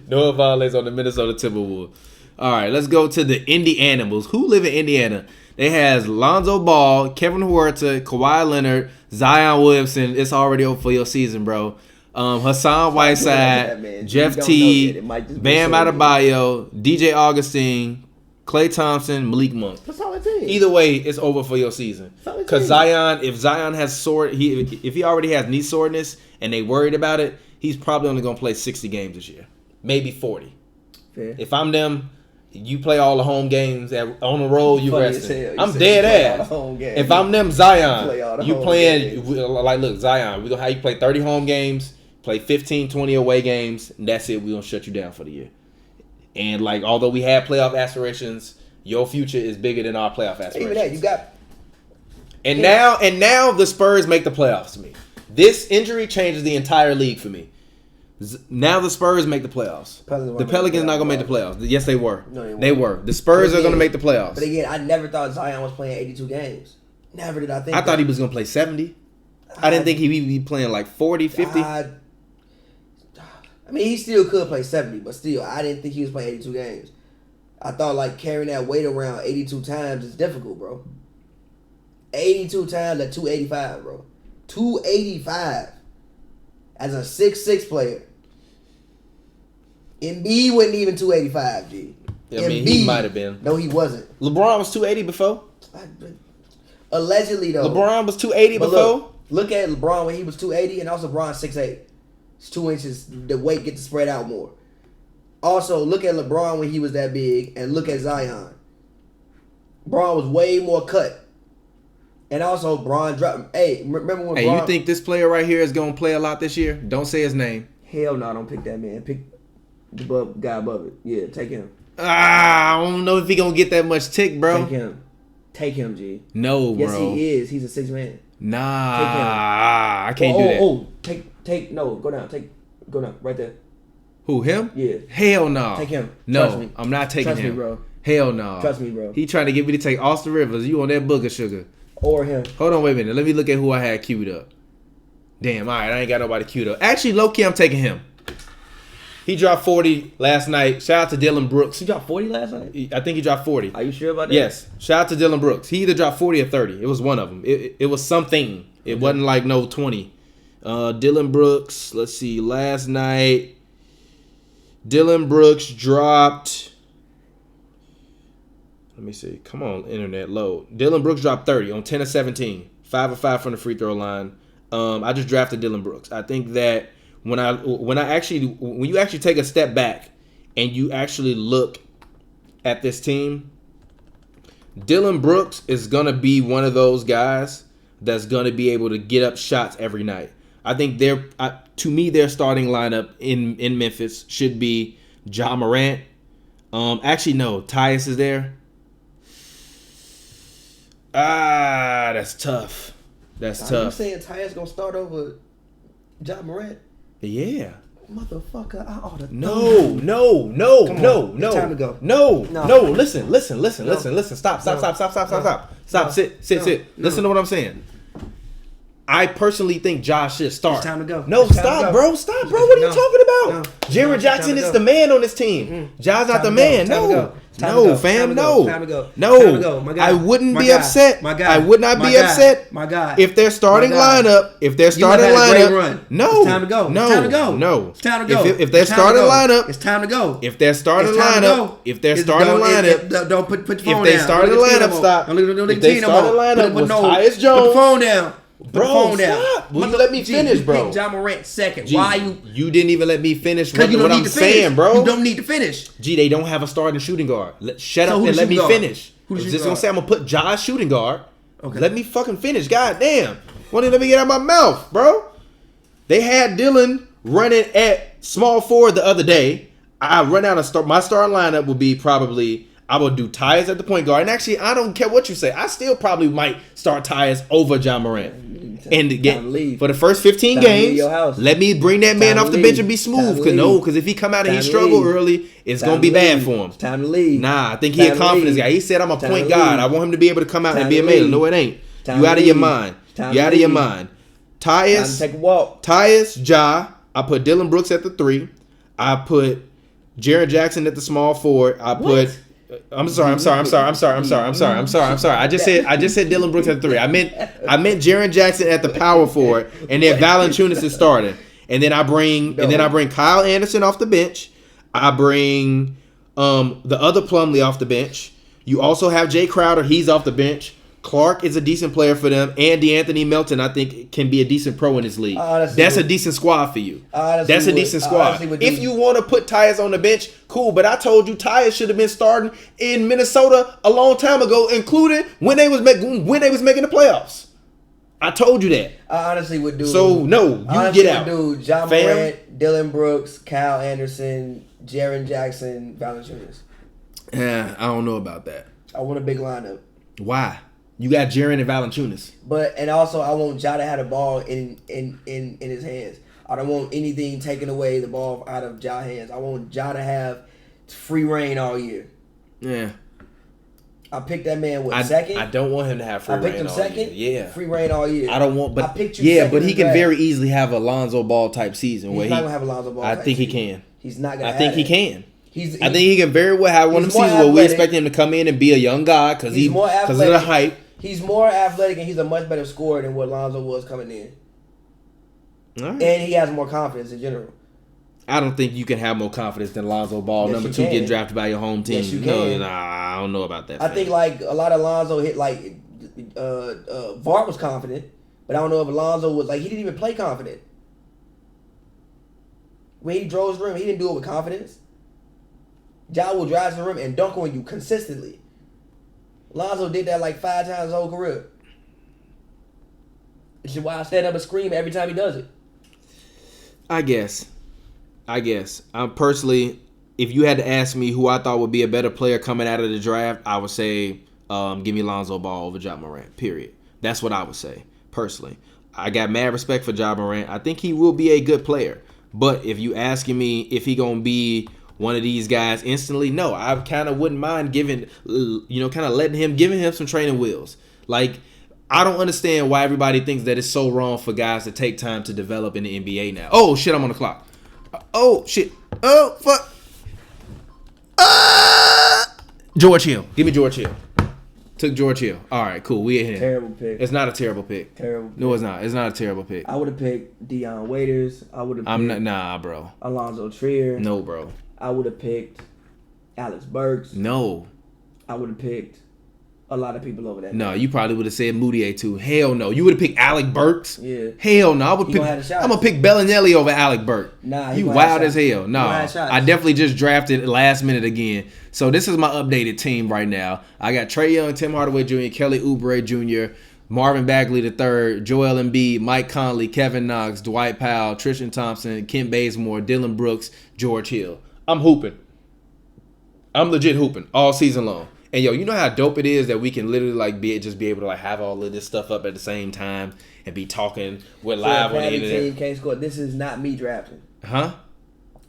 Speaker 2: Noah Vonleh's on the Minnesota Timberwolves. All right, let's go to the Indianimals. Who live in Indiana? They has Lonzo Ball, Kevin Huerta, Kawhi Leonard, Zion Williamson. It's already over for your season, bro. Hassan Whiteside, Jeff Teague, Bam Adebayo, DJ Augustine, Klay Thompson, Malik Monk.
Speaker 1: That's a solid team.
Speaker 2: Either way, it's over for your season. Because Zion, if Zion has if he already has knee soreness and they worried about it, he's probably only going to play 60 games this year. Maybe 40.
Speaker 1: Fair.
Speaker 2: If I'm them, you play all the home games on the road. You resting. I'm dead ass. If I'm them, Zion, you playing like look, Zion. We gonna have you play 30 home games, play 15, 20 away games, and that's it. We gonna shut you down for the year. And like, although we have playoff aspirations, your future is bigger than our playoff aspirations.
Speaker 1: Even that, you got.
Speaker 2: And now the Spurs make the playoffs to me. This injury changes the entire league for me. Now the Spurs make the playoffs. The Pelicans not gonna make the playoffs. Yes, they were.
Speaker 1: No,
Speaker 2: they were. The Spurs are gonna make the playoffs.
Speaker 1: But again, I never thought Zion was playing 82 games. Never did I think.
Speaker 2: I thought he was gonna play 70. I didn't think he'd be playing like 40, 50.
Speaker 1: I mean, he still could play 70, but still, I didn't think he was playing 82 games. I thought like carrying that weight around 82 times is difficult, bro. 82 times at 285, bro. 285 as a 6'6" player. Embiid wasn't even 285, G.
Speaker 2: I mean, he might have been.
Speaker 1: No, he wasn't.
Speaker 2: LeBron was 280 before.
Speaker 1: Allegedly, though.
Speaker 2: LeBron was 280 before.
Speaker 1: Look at LeBron when he was 280, and also LeBron 6'8". It's 2 inches. The weight gets to spread out more. Also, look at LeBron when he was that big, and look at Zion. Bron was way more cut. And also, Bron dropped. Hey, remember when
Speaker 2: Hey, you think this player right here is going to play a lot this year? Don't say his name.
Speaker 1: Hell no, don't pick that man. Pick the guy above it. Yeah, take him.
Speaker 2: I don't know if he going to get that much tick, bro.
Speaker 1: Take him. Take him, G.
Speaker 2: No, bro.
Speaker 1: Yes, he is. He's a 6 man.
Speaker 2: Nah,
Speaker 1: Take him.
Speaker 2: I can't do that.
Speaker 1: No, go down. Go down, right there.
Speaker 2: Who, him?
Speaker 1: Yeah.
Speaker 2: Hell no.
Speaker 1: Take him.
Speaker 2: No,
Speaker 1: Trust me.
Speaker 2: I'm not taking
Speaker 1: Trust
Speaker 2: him.
Speaker 1: me, bro.
Speaker 2: Hell no.
Speaker 1: Trust me, bro.
Speaker 2: He trying to get me to take Austin Rivers. You on that booger sugar.
Speaker 1: Or him.
Speaker 2: Hold on, wait a minute. Let me look at who I had queued up. Damn, all right, I ain't got nobody queued up. Actually, low-key, I'm taking him. He dropped 40 last night. Shout out to Dylan Brooks.
Speaker 1: He dropped 40 last night?
Speaker 2: I think he dropped 40.
Speaker 1: Are you sure about that?
Speaker 2: Yes. Shout out to Dylan Brooks. He either dropped 40 or 30. It was one of them. It was something. It wasn't like no 20. Dylan Brooks, let's see. Last night, Dylan Brooks dropped... Let me see. Come on, internet, load. Dylan Brooks dropped 30 on 10 of 17. 5 of 5 from the free throw line. I just drafted Dylan Brooks. I think that when you actually take a step back and you actually look at this team, Dylan Brooks is going to be one of those guys that's going to be able to get up shots every night. I think to me, their starting lineup in Memphis should be Ja Morant. Actually, no. Tyus is there. That's tough. That's tough.
Speaker 1: You saying Tyus gonna start over Ja Morant?
Speaker 2: Yeah.
Speaker 1: Motherfucker, I ought to.
Speaker 2: No.
Speaker 1: It's time to go.
Speaker 2: No. Listen. Stop. Sit. Listen to what I'm saying. I personally think Josh should start.
Speaker 1: It's time to go.
Speaker 2: No,
Speaker 1: It's time
Speaker 2: stop,
Speaker 1: to go.
Speaker 2: bro. Stop, bro. What are you talking about?
Speaker 1: No.
Speaker 2: Jared Jackson is the man on this team. Ja's not the man. No, fam. No.
Speaker 1: Time to go.
Speaker 2: No.
Speaker 1: My guy.
Speaker 2: I wouldn't
Speaker 1: My
Speaker 2: be
Speaker 1: guy.
Speaker 2: upset.
Speaker 1: My guy.
Speaker 2: I would not
Speaker 1: My
Speaker 2: be
Speaker 1: guy.
Speaker 2: upset.
Speaker 1: My guy.
Speaker 2: If their starting
Speaker 1: My guy.
Speaker 2: lineup, if their starting
Speaker 1: You have had a great
Speaker 2: lineup,
Speaker 1: run.
Speaker 2: no,
Speaker 1: It's time to go.
Speaker 2: no,
Speaker 1: It's time to go.
Speaker 2: no.
Speaker 1: It's time to go.
Speaker 2: If their
Speaker 1: It's time to
Speaker 2: starting
Speaker 1: go.
Speaker 2: lineup,
Speaker 1: It's time to go.
Speaker 2: if their starting
Speaker 1: It's time to
Speaker 2: lineup,
Speaker 1: go.
Speaker 2: if their
Speaker 1: It's-
Speaker 2: starting
Speaker 1: don't-
Speaker 2: lineup,
Speaker 1: don't put your phone down.
Speaker 2: if they started
Speaker 1: Don't look at the
Speaker 2: lineup,
Speaker 1: team
Speaker 2: stop.
Speaker 1: no more. Don't look
Speaker 2: If
Speaker 1: at the
Speaker 2: they
Speaker 1: team no
Speaker 2: started
Speaker 1: more.
Speaker 2: lineup
Speaker 1: Put
Speaker 2: was
Speaker 1: no-
Speaker 2: Tyus
Speaker 1: Put the
Speaker 2: Jones.
Speaker 1: phone down. Put the
Speaker 2: Bro,
Speaker 1: phone down.
Speaker 2: stop. Will you let me finish,
Speaker 1: you
Speaker 2: bro?
Speaker 1: picked Ja Morant second.
Speaker 2: G,
Speaker 1: Why you?
Speaker 2: You didn't even let me finish
Speaker 1: Because you don't
Speaker 2: what
Speaker 1: need
Speaker 2: I'm
Speaker 1: to finish.
Speaker 2: saying, bro.
Speaker 1: You don't need to finish.
Speaker 2: G, they don't have a starting shooting guard. Shut
Speaker 1: So
Speaker 2: up
Speaker 1: who
Speaker 2: and
Speaker 1: the
Speaker 2: let me
Speaker 1: shooting guard?
Speaker 2: finish.
Speaker 1: Who the
Speaker 2: I was
Speaker 1: shooting
Speaker 2: just gonna
Speaker 1: guard?
Speaker 2: say I'm gonna put Josh shooting guard.
Speaker 1: Okay.
Speaker 2: Let me fucking finish. God damn. Won't even let me get out of my mouth, bro. They had Dylan running at small forward the other day. I run out of start. My starting lineup would be probably I would do Tyus at the point guard. And actually, I don't care what you say. I still probably might start Tyus over Ja Morant. And for the first 15 games, let me bring that man off the bench and be smooth. Because if he come out and he struggle early, it's going to be bad for him.
Speaker 1: Time to leave.
Speaker 2: Nah, I think he a confidence guy. He said, I'm a point guard. I want him to be able to come out and be amazing. No, it ain't. You out of your mind. You out of your mind. Tyus,
Speaker 1: take a walk.
Speaker 2: Tyus, Ja. I put Dylan Brooks at the 3. I put Jared Jackson at the small forward. I put... I'm sorry. I just said Dylan Brooks at the 3. I meant Jaren Jackson at the power forward, and then Valanciunas is starting. And then I bring Kyle Anderson off the bench. I bring the other Plumlee off the bench. You also have Jay Crowder. He's off the bench. Clark is a decent player for them, and DeAnthony Melton, I think, can be a decent pro in this league. That's a decent squad for you. That's a decent squad. If you want to put Tyus on the bench, cool. But I told you Tyus should have been starting in Minnesota a long time ago, including when they was making the playoffs. I told you that.
Speaker 1: I honestly would do.
Speaker 2: So no, you get out.
Speaker 1: Would do Ja Morant, Dylan Brooks, Kyle Anderson, Jaren Jackson, Valanciunas.
Speaker 2: Yeah, I don't know about that.
Speaker 1: I want a big lineup.
Speaker 2: Why? You got Jaren and Valanciunas.
Speaker 1: And also I want Ja to have the ball in his hands. I don't want anything taking away the ball out of Ja's hands. I want Ja to have free reign all year.
Speaker 2: Yeah.
Speaker 1: I picked that man second.
Speaker 2: I don't want him to have free reign.
Speaker 1: I picked him second.
Speaker 2: Yeah.
Speaker 1: Free reign all year.
Speaker 2: I don't want, but
Speaker 1: I picked you second
Speaker 2: but he can
Speaker 1: draft.
Speaker 2: very easily have a Lonzo Ball type season.
Speaker 1: He's not gonna have a Lonzo Ball.
Speaker 2: I think he can.
Speaker 1: He's not gonna.
Speaker 2: I think he can. I think he can very well have one of them
Speaker 1: more
Speaker 2: seasons where we
Speaker 1: athletic.
Speaker 2: expect him to come in and be a young guy because of the hype.
Speaker 1: He's more athletic and he's a much better scorer than what Lonzo was coming in.
Speaker 2: All right.
Speaker 1: And he has more confidence in general.
Speaker 2: I don't think you can have more confidence than Lonzo Ball,
Speaker 1: Yes,
Speaker 2: number
Speaker 1: you
Speaker 2: 2,
Speaker 1: can.
Speaker 2: getting drafted by your home team.
Speaker 1: Yes, you
Speaker 2: No,
Speaker 1: can.
Speaker 2: nah, I don't know about that.
Speaker 1: I think like a lot of Lonzo hit like Vart was confident, but I don't know if Lonzo was like he didn't even play confident. When he drove his rim, he didn't do it with confidence. Ja will drive to the rim and dunk on you consistently. Lonzo did that like 5 times his whole career. Which is why I stand up and scream every time he does it.
Speaker 2: I guess. I'm personally, if you had to ask me who I thought would be a better player coming out of the draft, I would say give me Lonzo Ball over Ja Morant, period. That's what I would say, personally. I got mad respect for Ja Morant. I think he will be a good player. But if you asking me if he going to be one of these guys instantly, no. I kind of wouldn't mind giving him some training wheels. Like, I don't understand why everybody thinks that it's so wrong for guys to take time to develop in the NBA now. Oh, shit, I'm on the clock. Oh, shit. Oh, fuck. George Hill. Give me George Hill. Took George Hill. All right, cool. We in here.
Speaker 1: Terrible pick.
Speaker 2: It's not a terrible pick.
Speaker 1: Terrible pick.
Speaker 2: No, it's not. It's not a terrible pick.
Speaker 1: I would have picked Deion Waiters. I would have picked
Speaker 2: Nah, bro.
Speaker 1: Alonzo Trier.
Speaker 2: No, bro.
Speaker 1: I would have picked Alex Burks.
Speaker 2: No.
Speaker 1: I would have picked a lot of people over that.
Speaker 2: No, you probably would have said Moutier too. Hell no. You would have picked Alec Burks?
Speaker 1: Yeah.
Speaker 2: Hell no. I'm gonna pick Bellinelli over Alec Burks.
Speaker 1: Nah,
Speaker 2: you wild as hell. No.
Speaker 1: Shots.
Speaker 2: I definitely just drafted last minute again. So this is my updated team right now. I got Trae Young, Tim Hardaway Jr., Kelly Oubre Jr., Marvin Bagley III, Joel Embiid, Mike Conley, Kevin Knox, Dwight Powell, Tristan Thompson, Kent Bazemore, Dylan Brooks, George Hill. I'm hooping. I'm legit hooping all season long. And yo, you know how dope it is that we can literally like be able to like have all of this stuff up at the same time and be talking with live on the internet.
Speaker 1: Team can't score. This is not me drafting.
Speaker 2: Huh?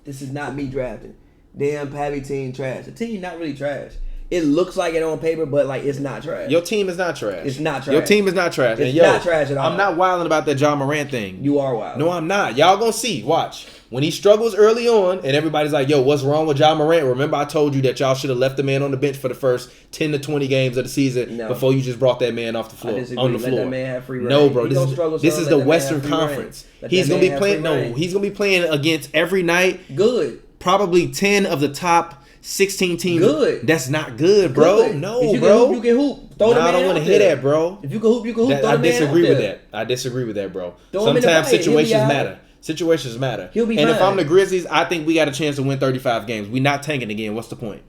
Speaker 1: This is not me drafting. Damn, Pavy team trash. The team not really trash. It looks like it on paper, but like it's not trash.
Speaker 2: Your team is not trash.
Speaker 1: It's not trash.
Speaker 2: Your team is not trash.
Speaker 1: It's not trash at all.
Speaker 2: I'm not wilding about that Ja Morant thing.
Speaker 1: You are wild.
Speaker 2: No, I'm not. Y'all gonna see. Watch. When he struggles early on and everybody's like, yo, what's wrong with Ja Morant? Remember I told you that y'all should have left the man on the bench for the first 10 to 20 games of the season before you just brought that man off the floor. On the floor.
Speaker 1: Let that man have free reign.
Speaker 2: No, bro. This is the Western Conference. He's gonna be playing. No, he's gonna be playing against every night.
Speaker 1: Good.
Speaker 2: Probably 10 of the top 16 teams.
Speaker 1: Good.
Speaker 2: That's not good, bro.
Speaker 1: Good.
Speaker 2: No,
Speaker 1: if you
Speaker 2: bro.
Speaker 1: Can hoop, you can hoop. Throw the man
Speaker 2: I don't want to hear that, bro.
Speaker 1: If you can hoop, you can hoop.
Speaker 2: I disagree with that. I disagree with that, bro. Sometimes situations matter. Situations matter.
Speaker 1: He'll be
Speaker 2: fine.
Speaker 1: If
Speaker 2: I'm the Grizzlies, I think we got a chance to win 35 games. We're not tanking again. What's the point?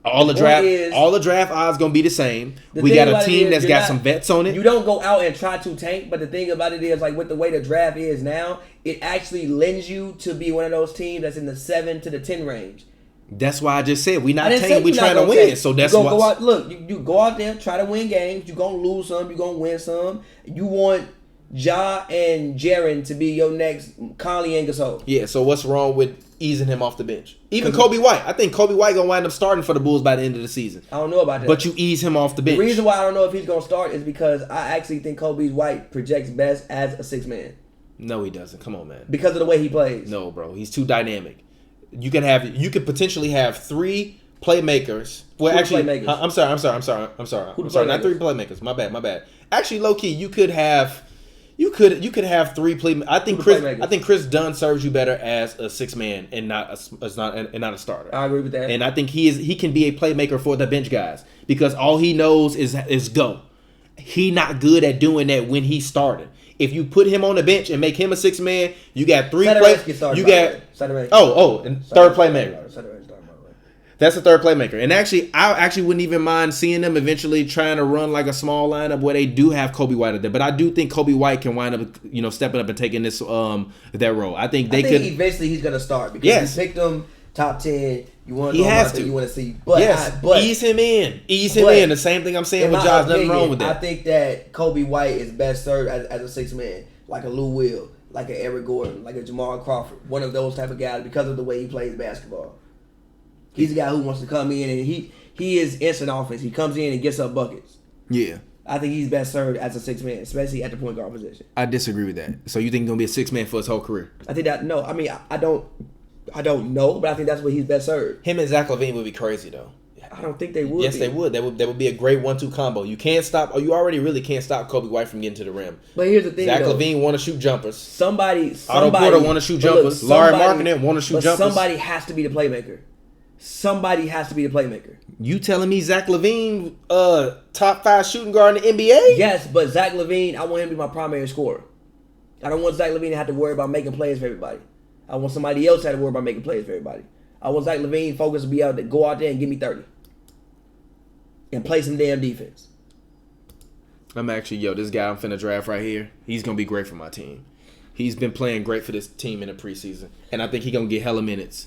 Speaker 2: All the draft odds gonna be the same. We got a team that's got some vets on it.
Speaker 1: You don't go out and try to tank, but the thing about it is, like with the way the draft is now, it actually lends you to be one of those teams that's in the 7 to the 10 range.
Speaker 2: That's why I just said we not tanking. We trying to win. Tank. So that's
Speaker 1: why. Go out, look, you go out there, try to win games. You gonna lose some. You gonna win some. You want Ja and Jaren to be your next Conley and Gasol.
Speaker 2: Yeah. So what's wrong with easing him off the bench? Even Kobe White. I think Kobe White gonna wind up starting for the Bulls by the end of the season.
Speaker 1: I don't know about that.
Speaker 2: But you ease him off the bench.
Speaker 1: The reason why I don't know if he's gonna start is because I actually think Kobe White projects best as a 6-man.
Speaker 2: No, he doesn't. Come on, man.
Speaker 1: Because of the way he plays.
Speaker 2: No, bro. He's too dynamic. You could potentially have 3 playmakers. Well, actually,
Speaker 1: playmakers?
Speaker 2: I'm sorry. Not 3 playmakers. My bad. Actually, low key, you could have 3 play. I think Chris Dunn serves you better as a 6-man and not a starter.
Speaker 1: I agree with that.
Speaker 2: And I think he can be a playmaker for the bench guys because all he knows is go. He not good at doing that when he started. If you put him on the bench and make him a 6-man, you got 3 players. You got and third playmaker. That's a third playmaker. And actually, I wouldn't even mind seeing them eventually trying to run like a small lineup where they do have Kobe White up there. But I do think Kobe White can wind up, stepping up and taking that role. I think
Speaker 1: eventually he's gonna start because you picked him top 10. You want to you want to see, but
Speaker 2: ease him in. The same thing I'm saying with Josh. Nothing wrong with that.
Speaker 1: I think that Kobe White is best served as a 6-man, like a Lou Will, like a Eric Gordon, like a Jamal Crawford, one of those type of guys because of the way he plays basketball. He's a guy who wants to come in and he is instant offense. He comes in and gets up buckets.
Speaker 2: Yeah.
Speaker 1: I think he's best served as a 6-man, especially at the point guard position.
Speaker 2: I disagree with that. So you think he's gonna be a 6-man for his whole career?
Speaker 1: I think that I don't know, but I think that's what he's best served.
Speaker 2: Him and Zach LaVine would be crazy though.
Speaker 1: I don't think they would.
Speaker 3: Yes, they would. That would be a great 1-2 combo. You can't stop. Or you already really can't stop Kobe White from getting to the rim.
Speaker 1: But here's the thing,
Speaker 3: Zach
Speaker 1: though.
Speaker 3: LaVine want to shoot jumpers.
Speaker 1: Somebody
Speaker 3: Otto Porter want to shoot jumpers. Larry Markkinen want to shoot jumpers.
Speaker 1: Somebody has to be the playmaker. Somebody has to be the playmaker.
Speaker 3: You telling me Zach LaVine, top 5 shooting guard in the NBA?
Speaker 1: Yes, but Zach LaVine, I want him to be my primary scorer. I don't want Zach LaVine to have to worry about making plays for everybody. I want somebody else to have to worry about making plays for everybody. I want Zach LaVine focused to be able to go out there and give me 30. And play some damn defense.
Speaker 3: I'm actually, this guy I'm finna draft right here, he's going to be great for my team. He's been playing great for this team in the preseason. And I think he's going to get hella minutes.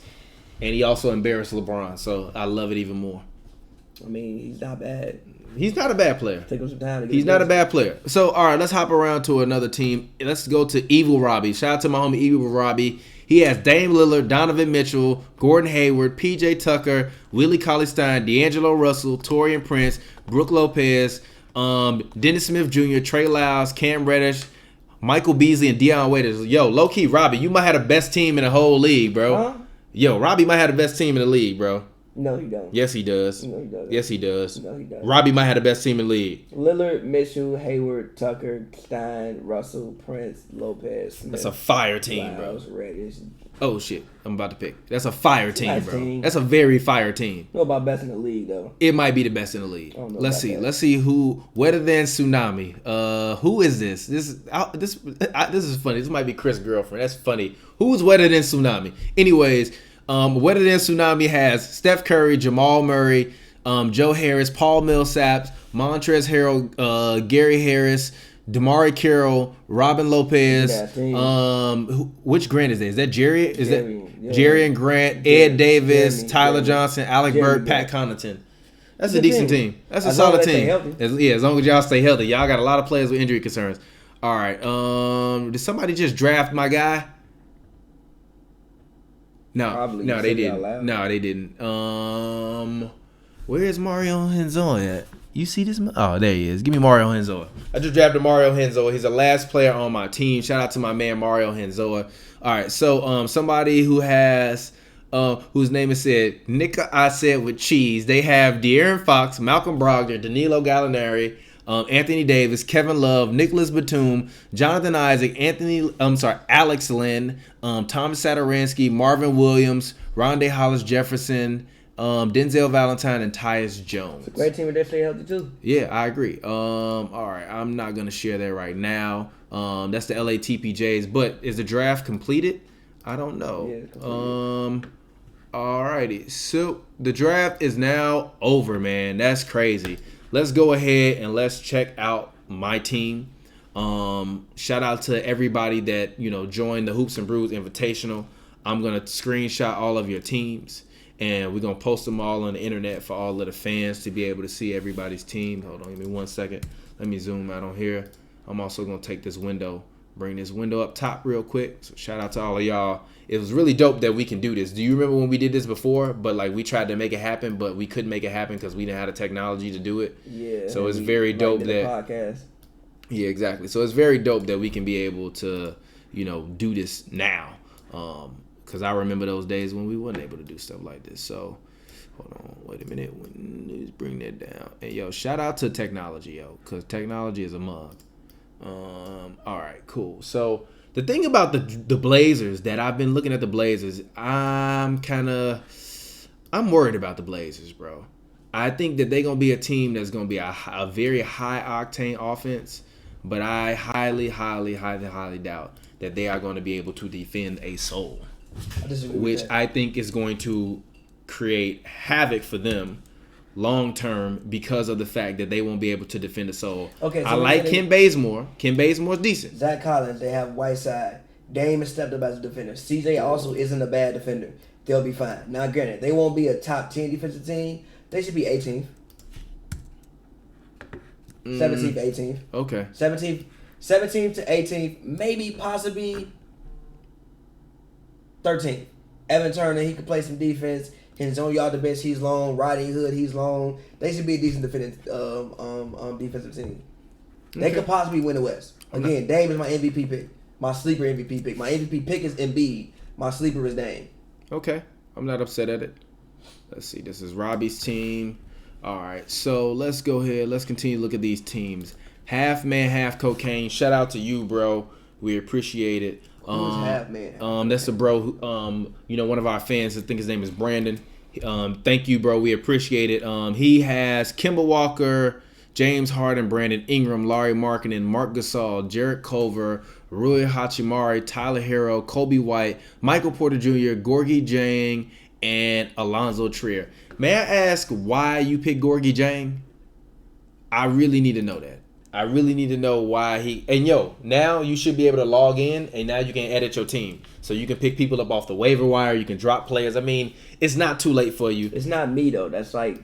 Speaker 3: And he also embarrassed LeBron, so I love it even more.
Speaker 1: I mean, he's not bad.
Speaker 3: He's not a bad player.
Speaker 1: Take him some time to get
Speaker 3: He's not a bad player. So, all right, let's hop around to another team. Let's go to Evil Robbie. Shout out to my homie Evil Robbie. He has Dame Lillard, Donovan Mitchell, Gordon Hayward, P.J. Tucker, Willie Cauley-Stein, D'Angelo Russell, Taurean Prince, Brook Lopez, Dennis Smith Jr., Trey Lyles, Cam Reddish, Michael Beasley, and Deion Waiters. Yo, low-key, Robbie, you might have the best team in the whole league, bro.
Speaker 1: Huh?
Speaker 3: Yo, Robbie might have the best team in the league, bro.
Speaker 1: No, he don't.
Speaker 3: Yes, he does.
Speaker 1: No, he doesn't.
Speaker 3: Yes, he does.
Speaker 1: No, he doesn't.
Speaker 3: Robbie might have the best team in the league.
Speaker 1: Lillard, Mitchell, Hayward, Tucker, Stein, Russell, Prince, Lopez, Smith.
Speaker 3: That's a fire team,
Speaker 1: Lyles,
Speaker 3: bro.
Speaker 1: Reddish.
Speaker 3: Oh, shit. I'm about to pick. That's a fire team,
Speaker 1: Nice
Speaker 3: bro.
Speaker 1: team.
Speaker 3: That's a very fire team.
Speaker 1: Know about best in the league, though.
Speaker 3: It might be the best in the league.
Speaker 1: I don't know
Speaker 3: Let's
Speaker 1: about
Speaker 3: see.
Speaker 1: that.
Speaker 3: Let's see who wetter than Tsunami. Who is this? This is funny. This might be Chris' girlfriend. That's funny. Who's wetter than Tsunami? Anyways, wetter than Tsunami has Steph Curry, Jamal Murray, Joe Harris, Paul Millsap, Montrezl Harrell, Gary Harris, Damari Carroll, Robin Lopez. Which Grant is that? Is that Jerry? Is that Jerry and Grant, Ed Davis, Tyler Johnson, Alec Burke, Pat Connaughton? That's a decent team. That's a solid team. As long as y'all stay healthy. Y'all got a lot of players with injury concerns. All right. Did somebody just draft my guy? No.
Speaker 1: Probably.
Speaker 3: No, they didn't. No, they didn't. Where's Mario Henzoa at? You see this? Oh, there he is. Give me Mario Henzoa. I just drafted Mario Henzoa. He's the last player on my team. Shout out to my man Mario Henzoa. All right, so somebody who has whose name is said Nika I said with cheese. They have De'Aaron Fox, Malcolm Brogdon, Danilo Gallinari, Anthony Davis, Kevin Love, Nicholas Batum, Jonathan Isaac, Alex Lynn, Thomas Satoransky, Marvin Williams, Rondé Hollis Jefferson, Denzel Valentine, and Tyus Jones.
Speaker 1: It's a great team if they stay healthy too.
Speaker 3: Yeah, I agree. All right, I'm not gonna share that right now. That's the LA TPJs. But is the draft completed? I don't know.
Speaker 1: Yeah, it's completed.
Speaker 3: Alrighty. So the draft is now over, man. That's crazy. Let's go ahead and let's check out my team. Shout out to everybody that joined the Hoops and Brews Invitational. I'm gonna screenshot all of your teams. And we're going to post them all on the internet for all of the fans to be able to see everybody's team. Hold on, give me 1 second. Let me zoom out on here. I'm also going to take this window, bring this window up top real quick. So shout out to all of y'all. It was really dope that we can do this. Do you remember when we did this before? But we tried to make it happen, but we couldn't make it happen because we didn't have the technology to do it.
Speaker 1: Yeah.
Speaker 3: So it's very dope that.
Speaker 1: Podcast.
Speaker 3: Yeah, exactly. So it's very dope that we can be able to, do this now. Because I remember those days when we weren't able to do stuff like this. So, hold on. Wait a minute. Let's bring that down. And, yo, shout out to technology, yo. Because technology is a mug. All right, cool. So, the thing about the Blazers that I've been looking at the Blazers, I'm worried about the Blazers, bro. I think that they're going to be a team that's going to be a very high-octane offense. But I highly, highly, highly, highly doubt that they are going to be able to defend a soul. Which I think is going to create havoc for them long term because of the fact that they won't be able to defend a soul. Okay, so I like Ken Bazemore. Ken Bazemore's decent.
Speaker 1: Zach Collins, they have Whiteside. Dame has stepped up as a defender. CJ also isn't a bad defender. They'll be fine. Now, granted, they won't be a top 10 defensive team. They should be 18th. 17th, 18th.
Speaker 3: Okay.
Speaker 1: 17th to 18th, maybe possibly 13th. Evan Turner, he could play some defense. Henzo Yard the bench, he's long. Rodney Hood, he's long. They should be a decent defensive team. They could possibly win the West. Again, Dame is my MVP pick. My sleeper MVP pick. My MVP pick is Embiid. My sleeper is Dame.
Speaker 3: Okay. I'm not upset at it. Let's see. This is Robbie's team. All right. So let's go ahead. Let's continue to look at these teams. Half man, half cocaine. Shout out to you, bro. We appreciate it.
Speaker 1: Who's half man?
Speaker 3: That's a bro who, one of our fans. I think his name is Brandon. Thank you, bro. We appreciate it. He has Kemba Walker, James Harden, Brandon Ingram, Larry Markkinen, Mark Gasol, Jarrett Culver, Rui Hachimura, Tyler Hero, Kobe White, Michael Porter Jr., Gorgie Jang, and Alonzo Trier. May I ask why you picked Gorgie Jang? I really need to know that. I really need to know why he... And now you should be able to log in, and now you can edit your team. So you can pick people up off the waiver wire. You can drop players. I mean, it's not too late for you.
Speaker 1: It's not me, though. That's like...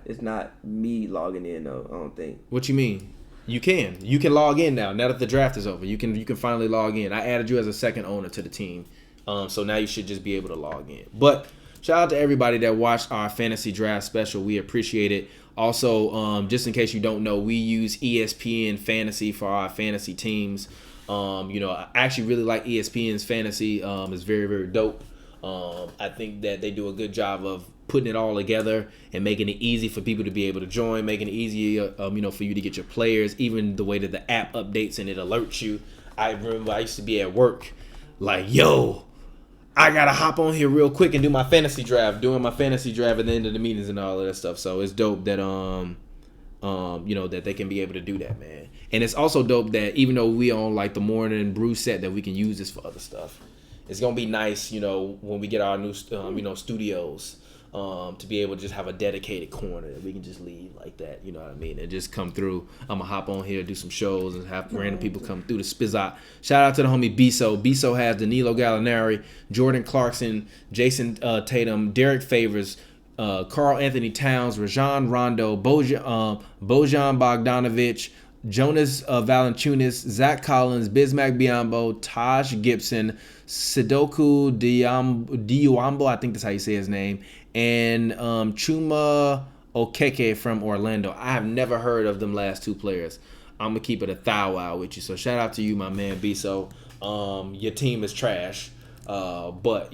Speaker 1: It's not me logging in, though, I don't think.
Speaker 3: What you mean? You can log in now that the draft is over. You can finally log in. I added you as a second owner to the team. So now you should just be able to log in. But shout out to everybody that watched our fantasy draft special. We appreciate it. Also, just in case you don't know, we use ESPN Fantasy for our fantasy teams. I actually really like ESPN's fantasy. It's very, very dope. I think that they do a good job of putting it all together and making it easy for people to be able to join, making it easy, for you to get your players, even the way that the app updates and it alerts you. I remember I used to be at work like, I got to hop on here real quick and do my fantasy draft, doing my fantasy draft at the end of the meetings and all of that stuff. So it's dope that, that they can be able to do that, man. And it's also dope that even though we own like the morning brew set, that we can use this for other stuff. It's going to be nice, when we get our new, studios, to be able to just have a dedicated corner that we can just leave like that, you know what I mean, and just come through. I'm gonna hop on here, do some shows, and have random people come through the Spizzot. Shout out to the homie Biso. Biso has Danilo Gallinari, Jordan Clarkson, Jason Tatum, Derek Favors, Karl Anthony Towns, Rajon Rondo, Bojan Bogdanovic, Jonas Valanciunas, Zach Collins, Bismack Biyombo, Taj Gibson, Sidoku Diuambo, I think that's how you say his name, and Chuma Okeke from Orlando. I have never heard of them last two players. I'm going to keep it a thou wow with you. So shout out to you, my man, Biso. Your team is trash. But,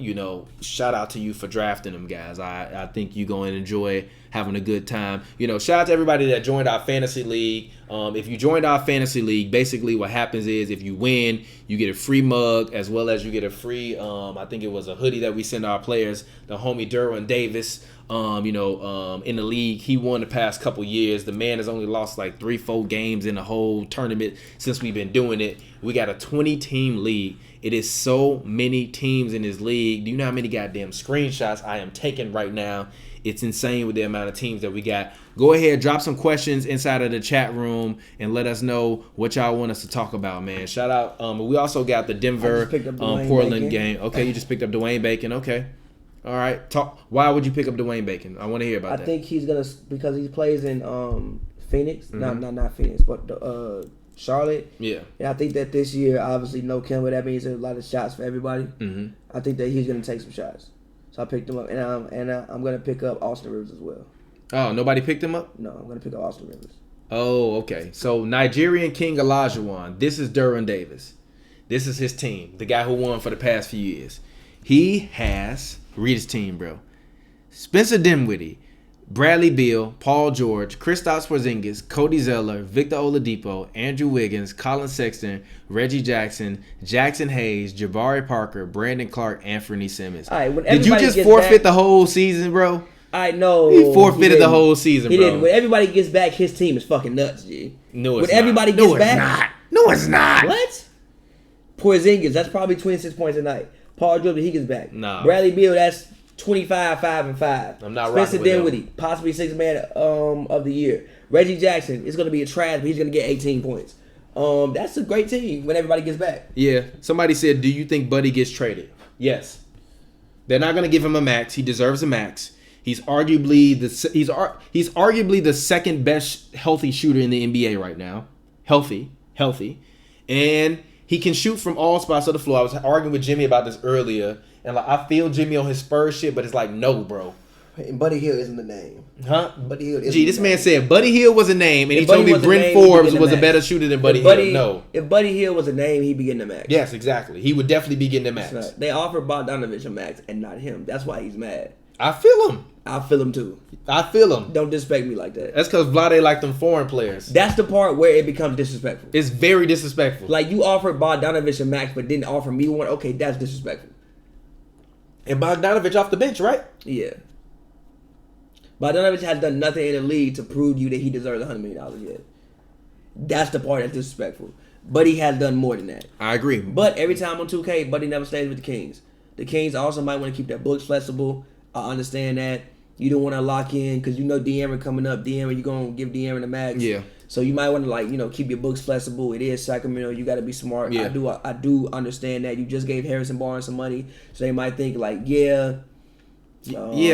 Speaker 3: shout out to you for drafting them guys. I think you're going to enjoy having a good time. Shout out to everybody that joined our fantasy league. If you joined our fantasy league, basically what happens is if you win, you get a free mug as well as you get a free, I think it was a hoodie that we send our players. The homie Derwin Davis, in the league, he won the past couple years. The man has only lost like 3-4 games in the whole tournament since we've been doing it. We got a 20-team league. It is so many teams in this league. Do you know how many goddamn screenshots I am taking right now? It's insane with the amount of teams that we got. Go ahead, drop some questions inside of the chat room and let us know what y'all want us to talk about, man. Shout out. We also got the Denver Portland game. Okay, you just picked up Dwayne Bacon. Okay. All right. Why would you pick up Dwayne Bacon? I want to hear about that.
Speaker 1: I think he's going to, because he plays in Phoenix. Mm-hmm. Not Phoenix, but Charlotte. Yeah. And I think that this year, obviously, no Kemba. That means there's a lot of shots for everybody. Mm-hmm. I think that he's going to take some shots. So I picked him up, and I'm going to pick up Austin Rivers as well.
Speaker 3: Oh, nobody picked him up?
Speaker 1: No, I'm going to pick up Austin Rivers.
Speaker 3: Oh, okay. So Nigerian King Olajuwon. This is Derwin Davis. This is his team, the guy who won for the past few years. He has, read his team, bro, Spencer Dinwiddie, Bradley Beal, Paul George, Kristaps Porzingis, Cody Zeller, Victor Oladipo, Andrew Wiggins, Colin Sexton, Reggie Jackson, Jackson Hayes, Jabari Parker, Brandon Clark, Anthony Simmons.
Speaker 1: All right,
Speaker 3: did you just forfeit the whole season, bro?
Speaker 1: I know.
Speaker 3: He forfeited the whole season,
Speaker 1: he
Speaker 3: bro.
Speaker 1: Didn't. When everybody gets back, his team is fucking nuts, G.
Speaker 3: No, it's
Speaker 1: when
Speaker 3: not.
Speaker 1: Everybody gets back,
Speaker 3: No, it's not.
Speaker 1: What? Porzingis, that's probably 26 points a night. Paul George, he gets back.
Speaker 3: Nah.
Speaker 1: Bradley Beal, that's 25, 5, and 5.
Speaker 3: I'm not
Speaker 1: Spencer
Speaker 3: rocking with
Speaker 1: Dinwiddie, possibly 6th man of the year. Reggie Jackson is going to be a trash, but he's going to get 18 points. That's a great team when everybody gets back.
Speaker 3: Yeah. Somebody said, do you think Buddy gets traded? Yes. They're not going to give him a max. He deserves a max. He's arguably the second best healthy shooter in the NBA right now. Healthy. And he can shoot from all spots of the floor. I was arguing with Jimmy about this earlier. And I feel Jimmy on his Spurs shit, but it's like, no, bro.
Speaker 1: And Buddy Hield isn't the name.
Speaker 3: Huh?
Speaker 1: Buddy Hield isn't
Speaker 3: this man said Buddy Hield was a name, and he told me Brent Forbes was a better shooter than Buddy Hield. No.
Speaker 1: If Buddy Hield was a name, he'd be getting the max.
Speaker 3: Yes, exactly. He would definitely be getting the max.
Speaker 1: They offered Bogdanovic a max and not him. That's why he's mad.
Speaker 3: I feel him.
Speaker 1: I feel him too.
Speaker 3: I feel him.
Speaker 1: Don't disrespect me like that.
Speaker 3: That's because Vlade like them foreign players.
Speaker 1: That's the part where it becomes disrespectful.
Speaker 3: It's very disrespectful.
Speaker 1: Like, you offered Bogdanovich a max, but didn't offer me one. Okay, that's disrespectful.
Speaker 3: And Bogdanovich off the bench, right?
Speaker 1: Yeah. Bogdanovich has done nothing in the league to prove to you that he deserves $100 million yet. That's the part that's disrespectful. Buddy has done more than that.
Speaker 3: I agree.
Speaker 1: But every time on 2K, Buddy never stays with the Kings. The Kings also might want to keep their books flexible. I understand that. You don't want to lock in because you know De'Aaron coming up. De'Aaron, you're going to give De'Aaron a max.
Speaker 3: Yeah.
Speaker 1: So you might want to, keep your books flexible. It is Sacramento. You got to be smart.
Speaker 3: Yeah.
Speaker 1: I do understand that. You just gave Harrison Barnes some money. So they might think yeah.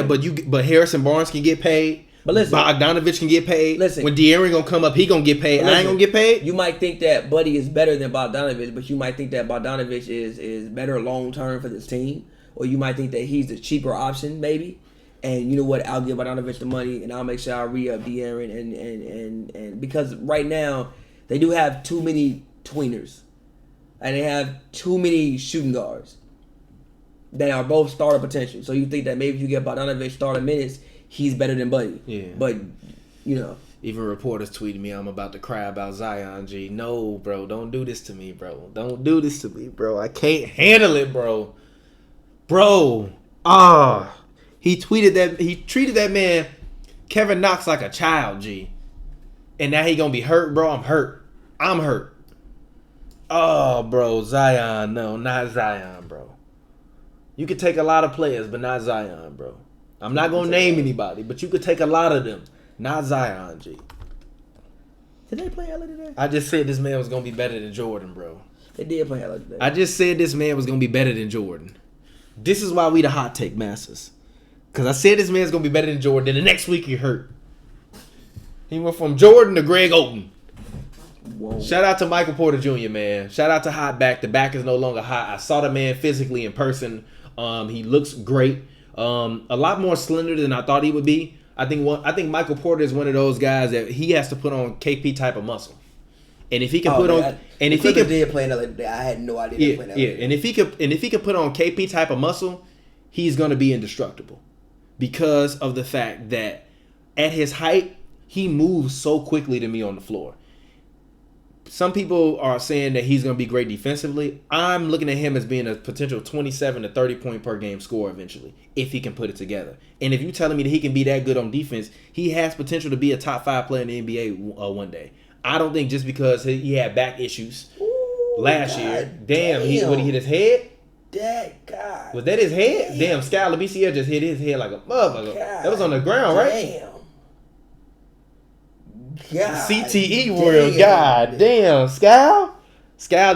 Speaker 3: But Harrison Barnes can get paid.
Speaker 1: But listen,
Speaker 3: Bogdanovich can get paid.
Speaker 1: Listen,
Speaker 3: when De'Aaron gonna come up, he gonna get paid. I ain't gonna get paid.
Speaker 1: You might think that Buddy is better than Bogdanovich, but you might think that Bogdanovich is better long term for this team, or you might think that he's the cheaper option, maybe. And you know what? I'll give Bogdanovich the money, and I'll make sure I re-up De'Aaron and because right now they do have too many tweeners, and they have too many shooting guards that are both starter potential. So you think that maybe if you get Bogdanovich starter minutes, he's better than Buddy.
Speaker 3: Yeah.
Speaker 1: But,
Speaker 3: Even reporters tweeted me, I'm about to cry about Zion, G. No, bro, don't do this to me, bro. Don't do this to me, bro. I can't handle it, bro. Bro. He treated that man, Kevin Knox, like a child, G. And now he gonna be hurt, bro. I'm hurt. Oh, bro, Zion. No, not Zion, bro. You could take a lot of players, but not Zion, bro. I'm not going to name anybody, but you could take a lot of them. Not Zion, G.
Speaker 1: Did they play LA today?
Speaker 3: I just said this man was going to be better than Jordan, bro.
Speaker 1: They did play LA today.
Speaker 3: I just said this man was going to be better than Jordan. This is why we the hot take masters. Because I said this man's going to be better than Jordan. Then the next week he hurt. He went from Jordan to Greg Oden. Whoa. Shout out to Michael Porter Jr., man. Shout out to Hot Back. The back is no longer hot. I saw the man physically in person. He looks great. A lot more slender than I thought he would be. I think Michael Porter is one of those guys that he has to put on KP type of muscle. And if he can
Speaker 1: did play another day. I had no idea they played another day.
Speaker 3: And if he could put on KP type of muscle, he's gonna be indestructible. Because of the fact that at his height, he moves so quickly to me on the floor. Some people are saying that he's going to be great defensively. I'm looking at him as being a potential 27 to 30 point per game scorer eventually, if he can put it together. And if you're telling me that he can be that good on defense, he has potential to be a top 5 player in the NBA one day. I don't think just because he had back issues last year. Damn, he hit his head?
Speaker 1: That God.
Speaker 3: Was that his head? Damn, Sky LaBCL just hit his head like a motherfucker. That was on the ground, right?
Speaker 1: Damn. God
Speaker 3: CTE world, god damn, Scal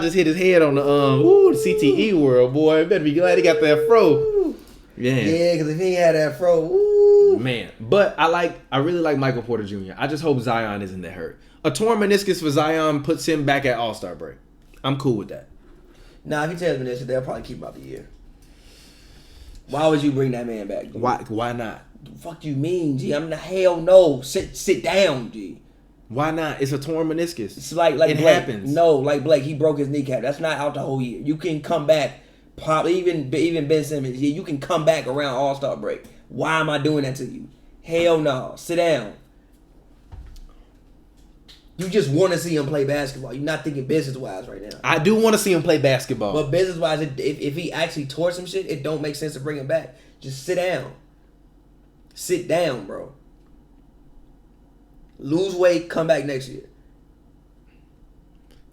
Speaker 3: just hit his head on the the CTE world, boy. Better be glad he got that fro.
Speaker 1: Yeah, because if he had that fro,
Speaker 3: man. But I really like Michael Porter Jr. I just hope Zion isn't that hurt. A torn meniscus for Zion puts him back at All-Star break. I'm cool with that.
Speaker 1: Nah, if he tells me this, they'll probably keep him out the year. Why would you bring that man back? G?
Speaker 3: Why not?
Speaker 1: The fuck you mean, G? I'm the hell no. Sit down, G.
Speaker 3: Why not? It's a torn meniscus.
Speaker 1: It's like
Speaker 3: it
Speaker 1: Blake.
Speaker 3: happens.
Speaker 1: No, like Blake, he broke his kneecap. That's not out the whole year. You can come back. Probably even Ben Simmons. Yeah, you can come back around All-Star break. Why am I doing that to you? Hell no. Sit down. You just want to see him play basketball. You're not thinking business-wise right now.
Speaker 3: I do want to see him play basketball.
Speaker 1: But business-wise, if he actually tore some shit, it don't make sense to bring him back. Just sit down. Sit down, bro. Lose weight, come back next year.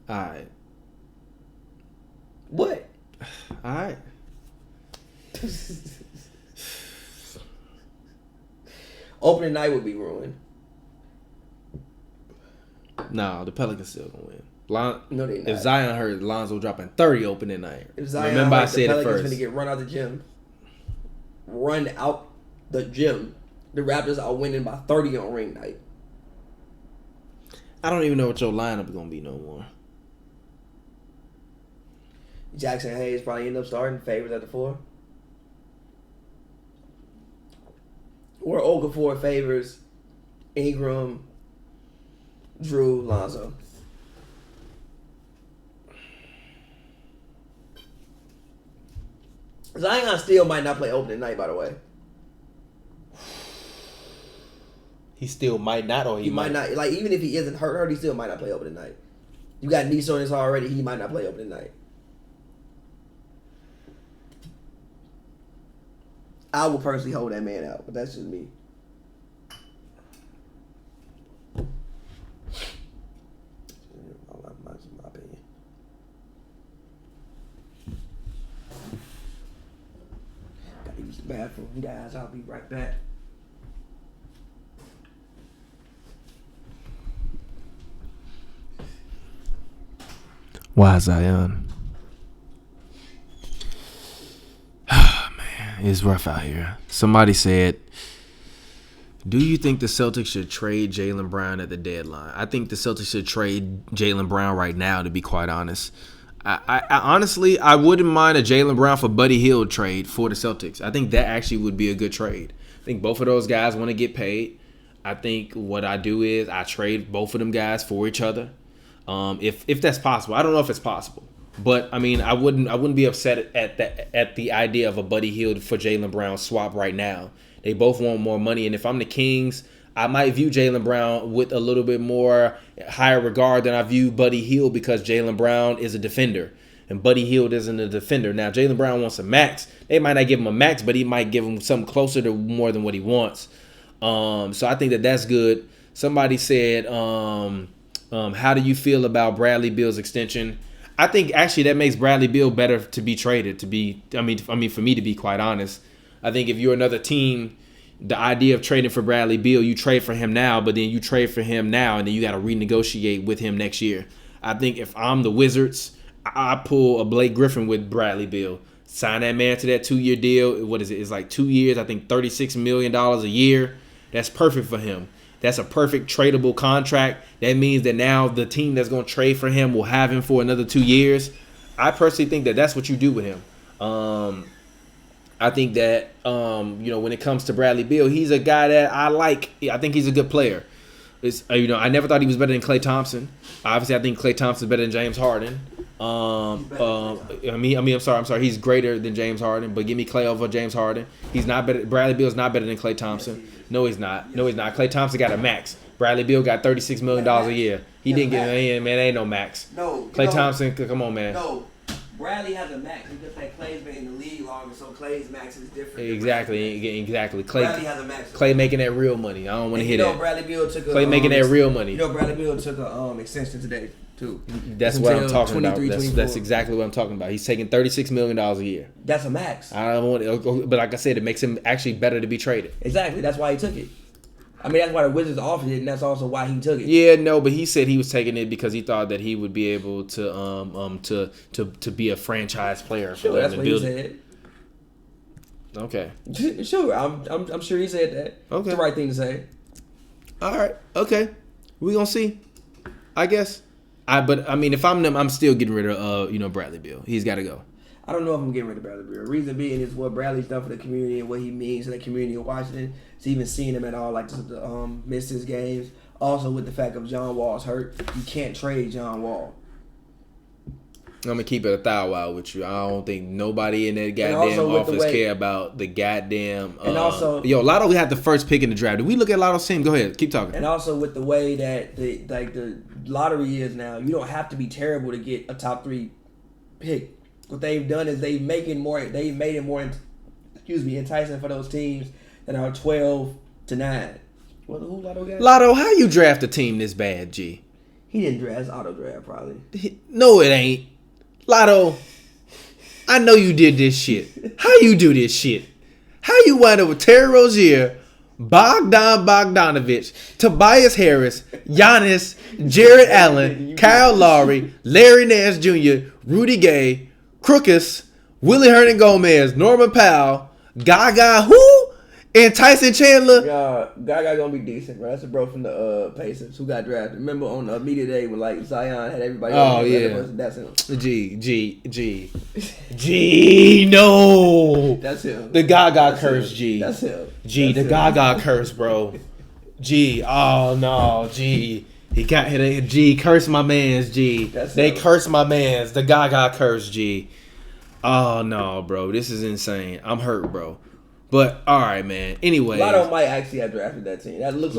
Speaker 3: All right.
Speaker 1: What?
Speaker 3: All right.
Speaker 1: Opening night would be ruined.
Speaker 3: No, the Pelicans still gonna win.
Speaker 1: No, they not.
Speaker 3: If Zion hurt, Lonzo dropping 30 opening night.
Speaker 1: If Zion
Speaker 3: Remember,
Speaker 1: hurt,
Speaker 3: I said
Speaker 1: the
Speaker 3: it
Speaker 1: Pelicans
Speaker 3: first.
Speaker 1: finna get run out the gym. Run out the gym. The Raptors are winning by 30 on ring night.
Speaker 3: I don't even know what your lineup is gonna be no more.
Speaker 1: Jackson Hayes probably end up starting. Favors at the 4. Or Okafor, Favors, Ingram, Drew, Lonzo. Zion still might not play opening night, by the way.
Speaker 3: He still might not, or
Speaker 1: he might not. Like, even if he isn't hurt, he still might not play opening night. You got knee soreness already. He might not play opening night. I would personally hold that man out, but that's just me. My opinion. Gotta use the bathroom, guys. I'll be right back.
Speaker 3: Why, Zion? Man, it's rough out here. Somebody said, do you think the Celtics should trade Jaylen Brown at the deadline? I think the Celtics should trade Jaylen Brown right now, to be quite honest. I honestly, I wouldn't mind a Jaylen Brown for Buddy Hield trade for the Celtics. I think that actually would be a good trade. I think both of those guys want to get paid. I think what I do is I trade both of them guys for each other. If that's possible. I don't know if it's possible. But I mean, I wouldn't be upset at the idea of a Buddy Hield for Jaylen Brown swap right now. They both want more money, and if I'm the Kings, I might view Jaylen Brown with a little bit more higher regard than I view Buddy Hield, because Jaylen Brown is a defender and Buddy Hield isn't a defender. Now, Jaylen Brown wants a max. They might not give him a max, but he might give him something closer to more than what he wants. So I think that's good. Somebody said, how do you feel about Bradley Beal's extension? I think actually that makes Bradley Beal better to be traded. For me to be quite honest, I think if you're another team, the idea of trading for Bradley Beal, you trade for him now, but then you trade for him now, and then you got to renegotiate with him next year. I think if I'm the Wizards, I pull a Blake Griffin with Bradley Beal. Sign that man to that 2-year deal. What is it? It's like 2 years. I think $36 million a year. That's perfect for him. That's a perfect tradable contract. That means that now the team that's going to trade for him will have him for another 2 years. I personally think that that's what you do with him. I think that, when it comes to Bradley Beal, he's a guy that I like. I think he's a good player. I never thought he was better than Klay Thompson. Obviously, I think Klay Thompson is better than James Harden. I'm sorry. He's greater than James Harden, but give me Klay over James Harden. He's not better. Bradley Beal is not better than Klay Thompson. No, he's not. Klay Thompson got a max. Bradley Beal got $36 million a year. He didn't get man. Ain't no max.
Speaker 1: No.
Speaker 3: Klay Thompson, come on, man.
Speaker 1: No. Bradley has a max because Klay's been in the league longer, so Klay's max is different.
Speaker 3: Exactly.
Speaker 1: Bradley has a max.
Speaker 3: Klay making that real money. I don't want to hear that.
Speaker 1: Bradley Beal took
Speaker 3: Klay making that real money.
Speaker 1: Bradley Beal took a extension today too.
Speaker 3: That's what I'm talking about. That's exactly what I'm talking about. He's taking $36 million a year.
Speaker 1: That's a max.
Speaker 3: I don't want, but like I said, it makes him actually better to be traded.
Speaker 1: Exactly. That's why he took it. I mean, that's why the Wizards offered it, and that's also why he took it.
Speaker 3: Yeah, no, but he said he was taking it because he thought that he would be able to be a franchise player.
Speaker 1: Sure, that's what he said.
Speaker 3: Okay.
Speaker 1: Sure, I'm sure he said that.
Speaker 3: Okay,
Speaker 1: it's the right thing to say.
Speaker 3: All right. Okay, we gonna see. I guess. But I mean, if I'm them, I'm still getting rid of Bradley Beal. He's got to go.
Speaker 1: I don't know if I'm getting rid of Bradley Beal. Reason being is what Bradley's done for the community and what he means to the community of Washington. It's even seeing him at all, like miss his games. Also, with the fact of John Wall's hurt, you can't trade John Wall.
Speaker 3: I'm gonna keep it 1,000 with you. I don't think nobody in that goddamn office care about the goddamn.
Speaker 1: And also,
Speaker 3: Lotto had the first pick in the draft. Did we look at Lotto's team? Go ahead, keep talking.
Speaker 1: And also with the way that the lottery is now, you don't have to be terrible to get a top 3 pick. What they've done is they've made it more enticing for those teams that are 12 to 9. Well, who Lotto got?
Speaker 3: Lotto, how you draft a team this bad, G?
Speaker 1: He didn't draft. It's auto draft probably.
Speaker 3: No, it ain't. Lotto, I know you did this shit. How you do this shit? How you wind up with Terry Rozier, Bogdanovich, Tobias Harris, Giannis, Jared Allen, Kyle Lowry, Larry Nance Jr., Rudy Gay, Crookus, Willie Hernan Gomez, Norman Powell, Gaga, who? And Tyson Chandler.
Speaker 1: Gaga gonna be decent, bro. That's a bro from the Pacers who got drafted. Remember on media day when like Zion had everybody.
Speaker 3: Oh yeah,
Speaker 1: that's him.
Speaker 3: G, no.
Speaker 1: That's him.
Speaker 3: The Gaga curse, G.
Speaker 1: That's him.
Speaker 3: G, the Gaga curse, bro. G, oh no, G. He got hit. G, curse my mans, G. They curse my mans. The Gaga curse, G. Oh no, bro. This is insane. I'm hurt, bro. But all right, man. Anyway,
Speaker 1: Lotto might actually have drafted that team. That looks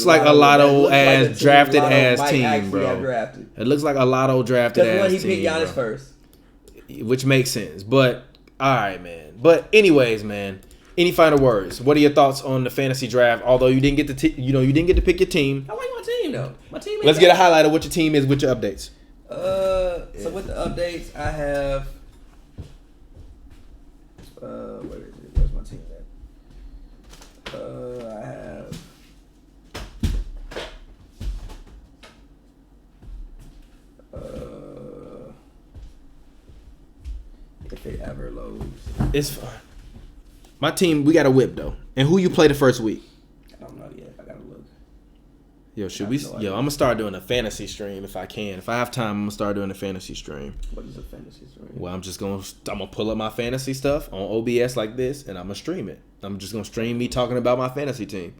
Speaker 1: like
Speaker 3: a Lotto ass drafted ass team, bro. It looks like a Lotto drafted ass team.
Speaker 1: Because he picked Giannis first,
Speaker 3: which makes sense. But all right, man. But anyways, man. Any final words? What are your thoughts on the fantasy draft? Although you didn't get to, you didn't get to pick your team.
Speaker 1: I like my team though. My team.
Speaker 3: Let's get a highlight of what your team is with your updates.
Speaker 1: So with the updates, I have. Where is it? Where's my team at? I have. If it ever loads.
Speaker 3: It's fine. My team, we got a whip though. And who you play the first week?
Speaker 1: I don't know yet. I gotta look.
Speaker 3: Yo, I'm gonna start doing a fantasy stream if I can. If I have time, I'm gonna start doing a fantasy stream.
Speaker 1: What is a fantasy stream?
Speaker 3: Well, I'm gonna pull up my fantasy stuff on OBS like this, and I'm gonna stream it. I'm just gonna stream me talking about my fantasy team.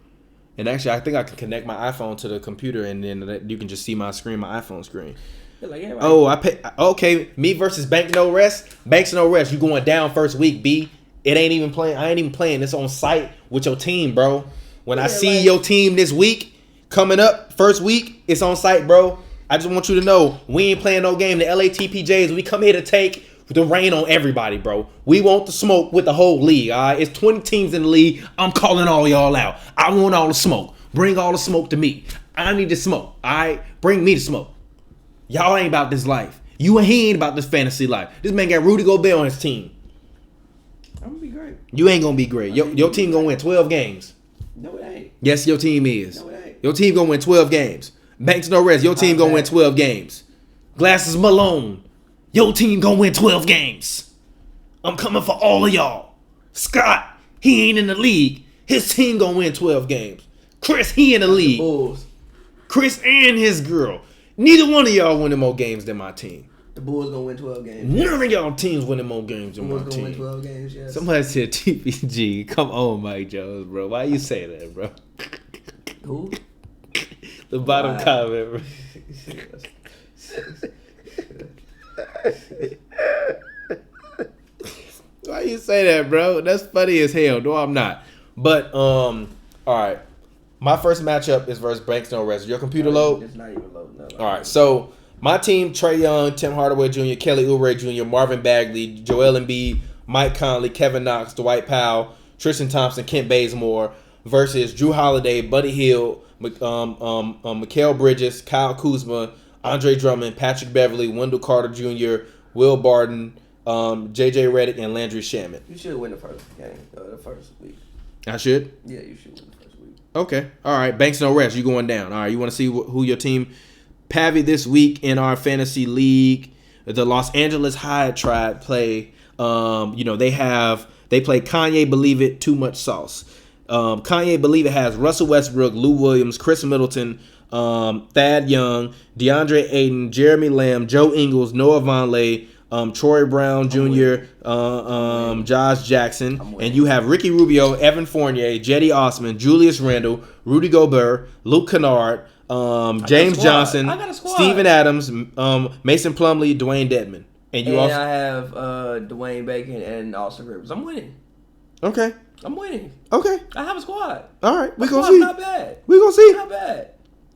Speaker 3: And actually, I think I can connect my iPhone to the computer, and then you can just see my screen, my iPhone screen.
Speaker 1: Like, yeah, right.
Speaker 3: Oh, okay. Me versus Banks No Rest. Banks No Rest. You going down first week, B. It ain't even playing. I ain't even playing. It's on site with your team, bro. When I see your team this week coming up, first week, it's on site, bro. I just want you to know we ain't playing no game. The LA TPJs, we come here to take the rain on everybody, bro. We want the smoke with the whole league, all right? It's 20 teams in the league. I'm calling all y'all out. I want all the smoke. Bring all the smoke to me. I need the smoke, all right? Bring me the smoke. Y'all ain't about this life. He ain't about this fantasy life. This man got Rudy Gobert on his team.
Speaker 1: I'm gonna be great.
Speaker 3: You ain't gonna be great. Your team gonna win 12 games.
Speaker 1: No, it ain't.
Speaker 3: Yes, your team is.
Speaker 1: No, it ain't.
Speaker 3: Your team gonna win 12 games. Banks No Rest, your team gonna win 12 games. Glasses Malone, your team gonna win 12 games. I'm coming for all of y'all. Scott, he ain't in the league. His team gonna win 12 games. Chris, he in the league.
Speaker 1: Bulls.
Speaker 3: Chris and his girl. Neither one of y'all winning more games than my team.
Speaker 1: The Bulls gonna win 12 games.
Speaker 3: None of y'all teams winning more games than my
Speaker 1: Bulls
Speaker 3: team.
Speaker 1: gonna win 12 games, yes.
Speaker 3: Somebody said TPG. Come on, Mike Jones, bro. Why you say that, bro?
Speaker 1: Who?
Speaker 3: The bottom comment, bro. Why you say that, bro? That's funny as hell. No, I'm not. But all right. My first matchup is versus Banks No Rest. Your computer load?
Speaker 1: It's not even loading up.
Speaker 3: All right. So my team: Trae Young, Tim Hardaway Jr., Kelly Oubre Jr., Marvin Bagley, Joel Embiid, Mike Conley, Kevin Knox, Dwight Powell, Tristan Thompson, Kent Bazemore versus Drew Holiday, Buddy Hield, Mikal Bridges, Kyle Kuzma, Andre Drummond, Patrick Beverly, Wendell Carter Jr., Will Barton, J.J. Redick, and Landry Shamet.
Speaker 1: You should win the first game, the first week.
Speaker 3: I should?
Speaker 1: Yeah, you should win the first week.
Speaker 3: Okay. All right. Banks No Rest. You going down. All right. You want to see who your team... Pavy this week in our fantasy league, the Los Angeles High Tribe play. They play Kanye Believe It, Too Much Sauce. Kanye Believe It has Russell Westbrook, Lou Williams, Chris Middleton, Thad Young, DeAndre Ayton, Jeremy Lamb, Joe Ingles, Noah Vonleh, Troy Brown Jr., Josh Jackson, and you have Ricky Rubio, Evan Fournier, Jetty Osman, Julius Randle, Rudy Gobert, Luke Kennard, James Johnson, Steven Adams, Mason Plumlee, Dwayne Dedman. And I
Speaker 1: have Dwayne Bacon and Austin Rivers. I'm winning.
Speaker 3: Okay.
Speaker 1: I'm winning.
Speaker 3: Okay.
Speaker 1: I have a squad.
Speaker 3: All right.
Speaker 1: We're going to see. Not bad.
Speaker 3: We're going to see.
Speaker 1: Not bad.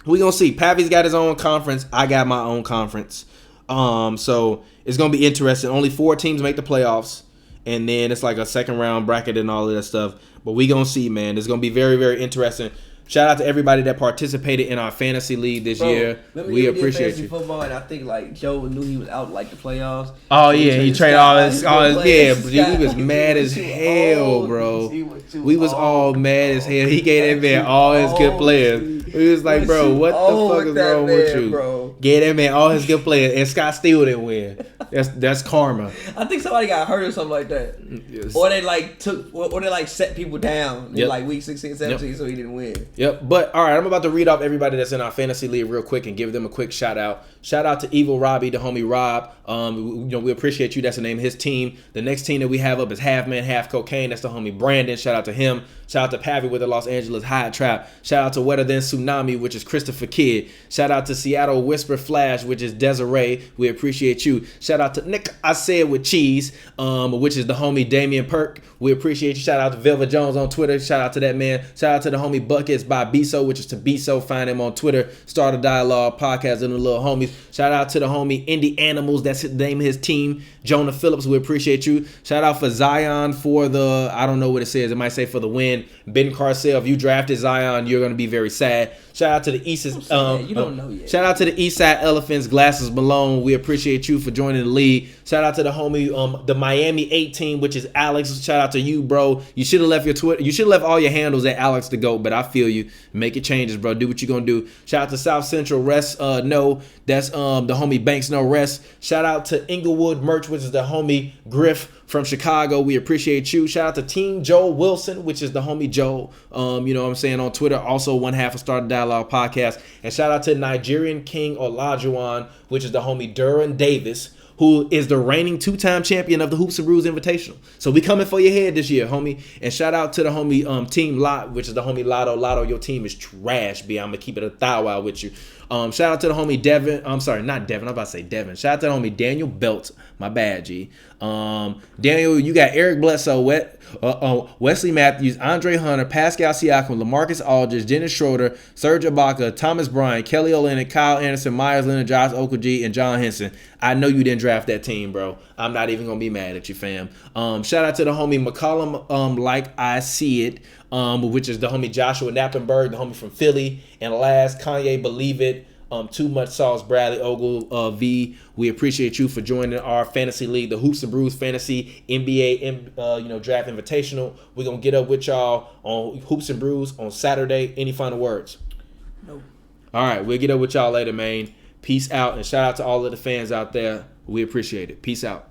Speaker 3: We're going to see. Pavy's got his own conference. I got my own conference. So it's going to be interesting. Only 4 teams make the playoffs. And then it's like a second round bracket and all of that stuff. But we going to see, man. It's going to be very, very interesting. Shout out to everybody that participated in our fantasy league this year. We appreciate you.
Speaker 1: Football, and I think like Joe knew he was out like the playoffs.
Speaker 3: Oh yeah, he traded all his yeah. We was mad as hell, bro. We was all mad as hell. He gave that man all his good players. We was like, bro, what the fuck is wrong with you? Bro. Gave that man all his good players, and Scott still didn't win. That's karma.
Speaker 1: I think somebody got hurt or something like that. Yes. Or they like set people down in like week 16, 17, so he didn't win.
Speaker 3: Yep. But all right, I'm about to read off everybody that's in our fantasy league real quick and give them a quick shout out. Shout out to Evil Robbie, the homie Rob. We appreciate you. That's the name of his team. The next team that we have up is Half Man, Half Cocaine. That's the homie Brandon. Shout out to him. Shout out to Pavy with the Los Angeles High Trap. Shout out to Wetter Than Tsunami, which is Christopher Kidd. Shout out to Seattle Whisper Flash, which is Desiree. We appreciate you. Shout Shout out to Nick, I said with cheese, which is the homie Damian Perk. We appreciate you. Shout out to Velvet Jones on Twitter. Shout out to that man. Shout out to the homie Buckets by Biso, which is to Biso. Find him on Twitter. Start a Dialogue podcast and the little homies. Shout out to the homie Indie Animals. That's the name of his team. Jonah Phillips, we appreciate you. Shout out for Zion for the, I don't know what it says. It might say for the win. Ben Carcel, if you drafted Zion, you're going to be very sad. Shout out to the East.
Speaker 1: You don't know yet.
Speaker 3: Shout out to the Eastside Elephants, Glasses Malone. We appreciate you for joining the league. Shout out to the homie, the Miami 18, which is Alex. Shout out to you, bro. You should have left your Twitter. You should have left all your handles at Alex the GOAT, but I feel you. Make it changes, bro. Do what you gonna do. Shout out to South Central Rest. No, that's the homie Banks No Rest. Shout out to Inglewood Merch, which is the homie Griff from Chicago. We appreciate you. Shout out to Team Joel Wilson, which is the homie Joel. You know what I'm saying, on Twitter. Also one half of Start a Dialogue podcast. And shout out to Nigerian King Olajuwon, which is the homie Duran Davis, who is the reigning 2-time champion of the Hoops and Brews Invitational. So we coming for your head this year, homie. And shout out to the homie Team Lot, which is the homie Lotto. Lotto, your team is trash, B. I'm going to keep it a thou wow with you. Shout out to the homie Devin. I'm sorry, not Devin. I'm about to say Devin. Shout out to the homie Daniel Belt. My bad, G. Daniel, you got Eric Bledsoe, Wesley Matthews, Andre Hunter, Pascal Siakam, LaMarcus Aldridge, Dennis Schroeder, Serge Ibaka, Thomas Bryant, Kelly Olynyk, Kyle Anderson, Myers Leonard, Josh Okogie, and John Henson. I know you didn't draft that team, bro. I'm not even gonna be mad at you, fam. Shout out to the homie McCollum, like I see it, which is the homie Joshua Knappenberg, the homie from Philly, and last Kanye Believe It. Too Much Sauce, Bradley Ogle, V. We appreciate you for joining our fantasy league, the Hoops and Brews Fantasy NBA, Draft Invitational. We're gonna get up with y'all on Hoops and Brews on Saturday. Any final words?
Speaker 1: No.
Speaker 3: All right, we'll get up with y'all later, man. Peace out, and shout out to all of the fans out there. We appreciate it. Peace out.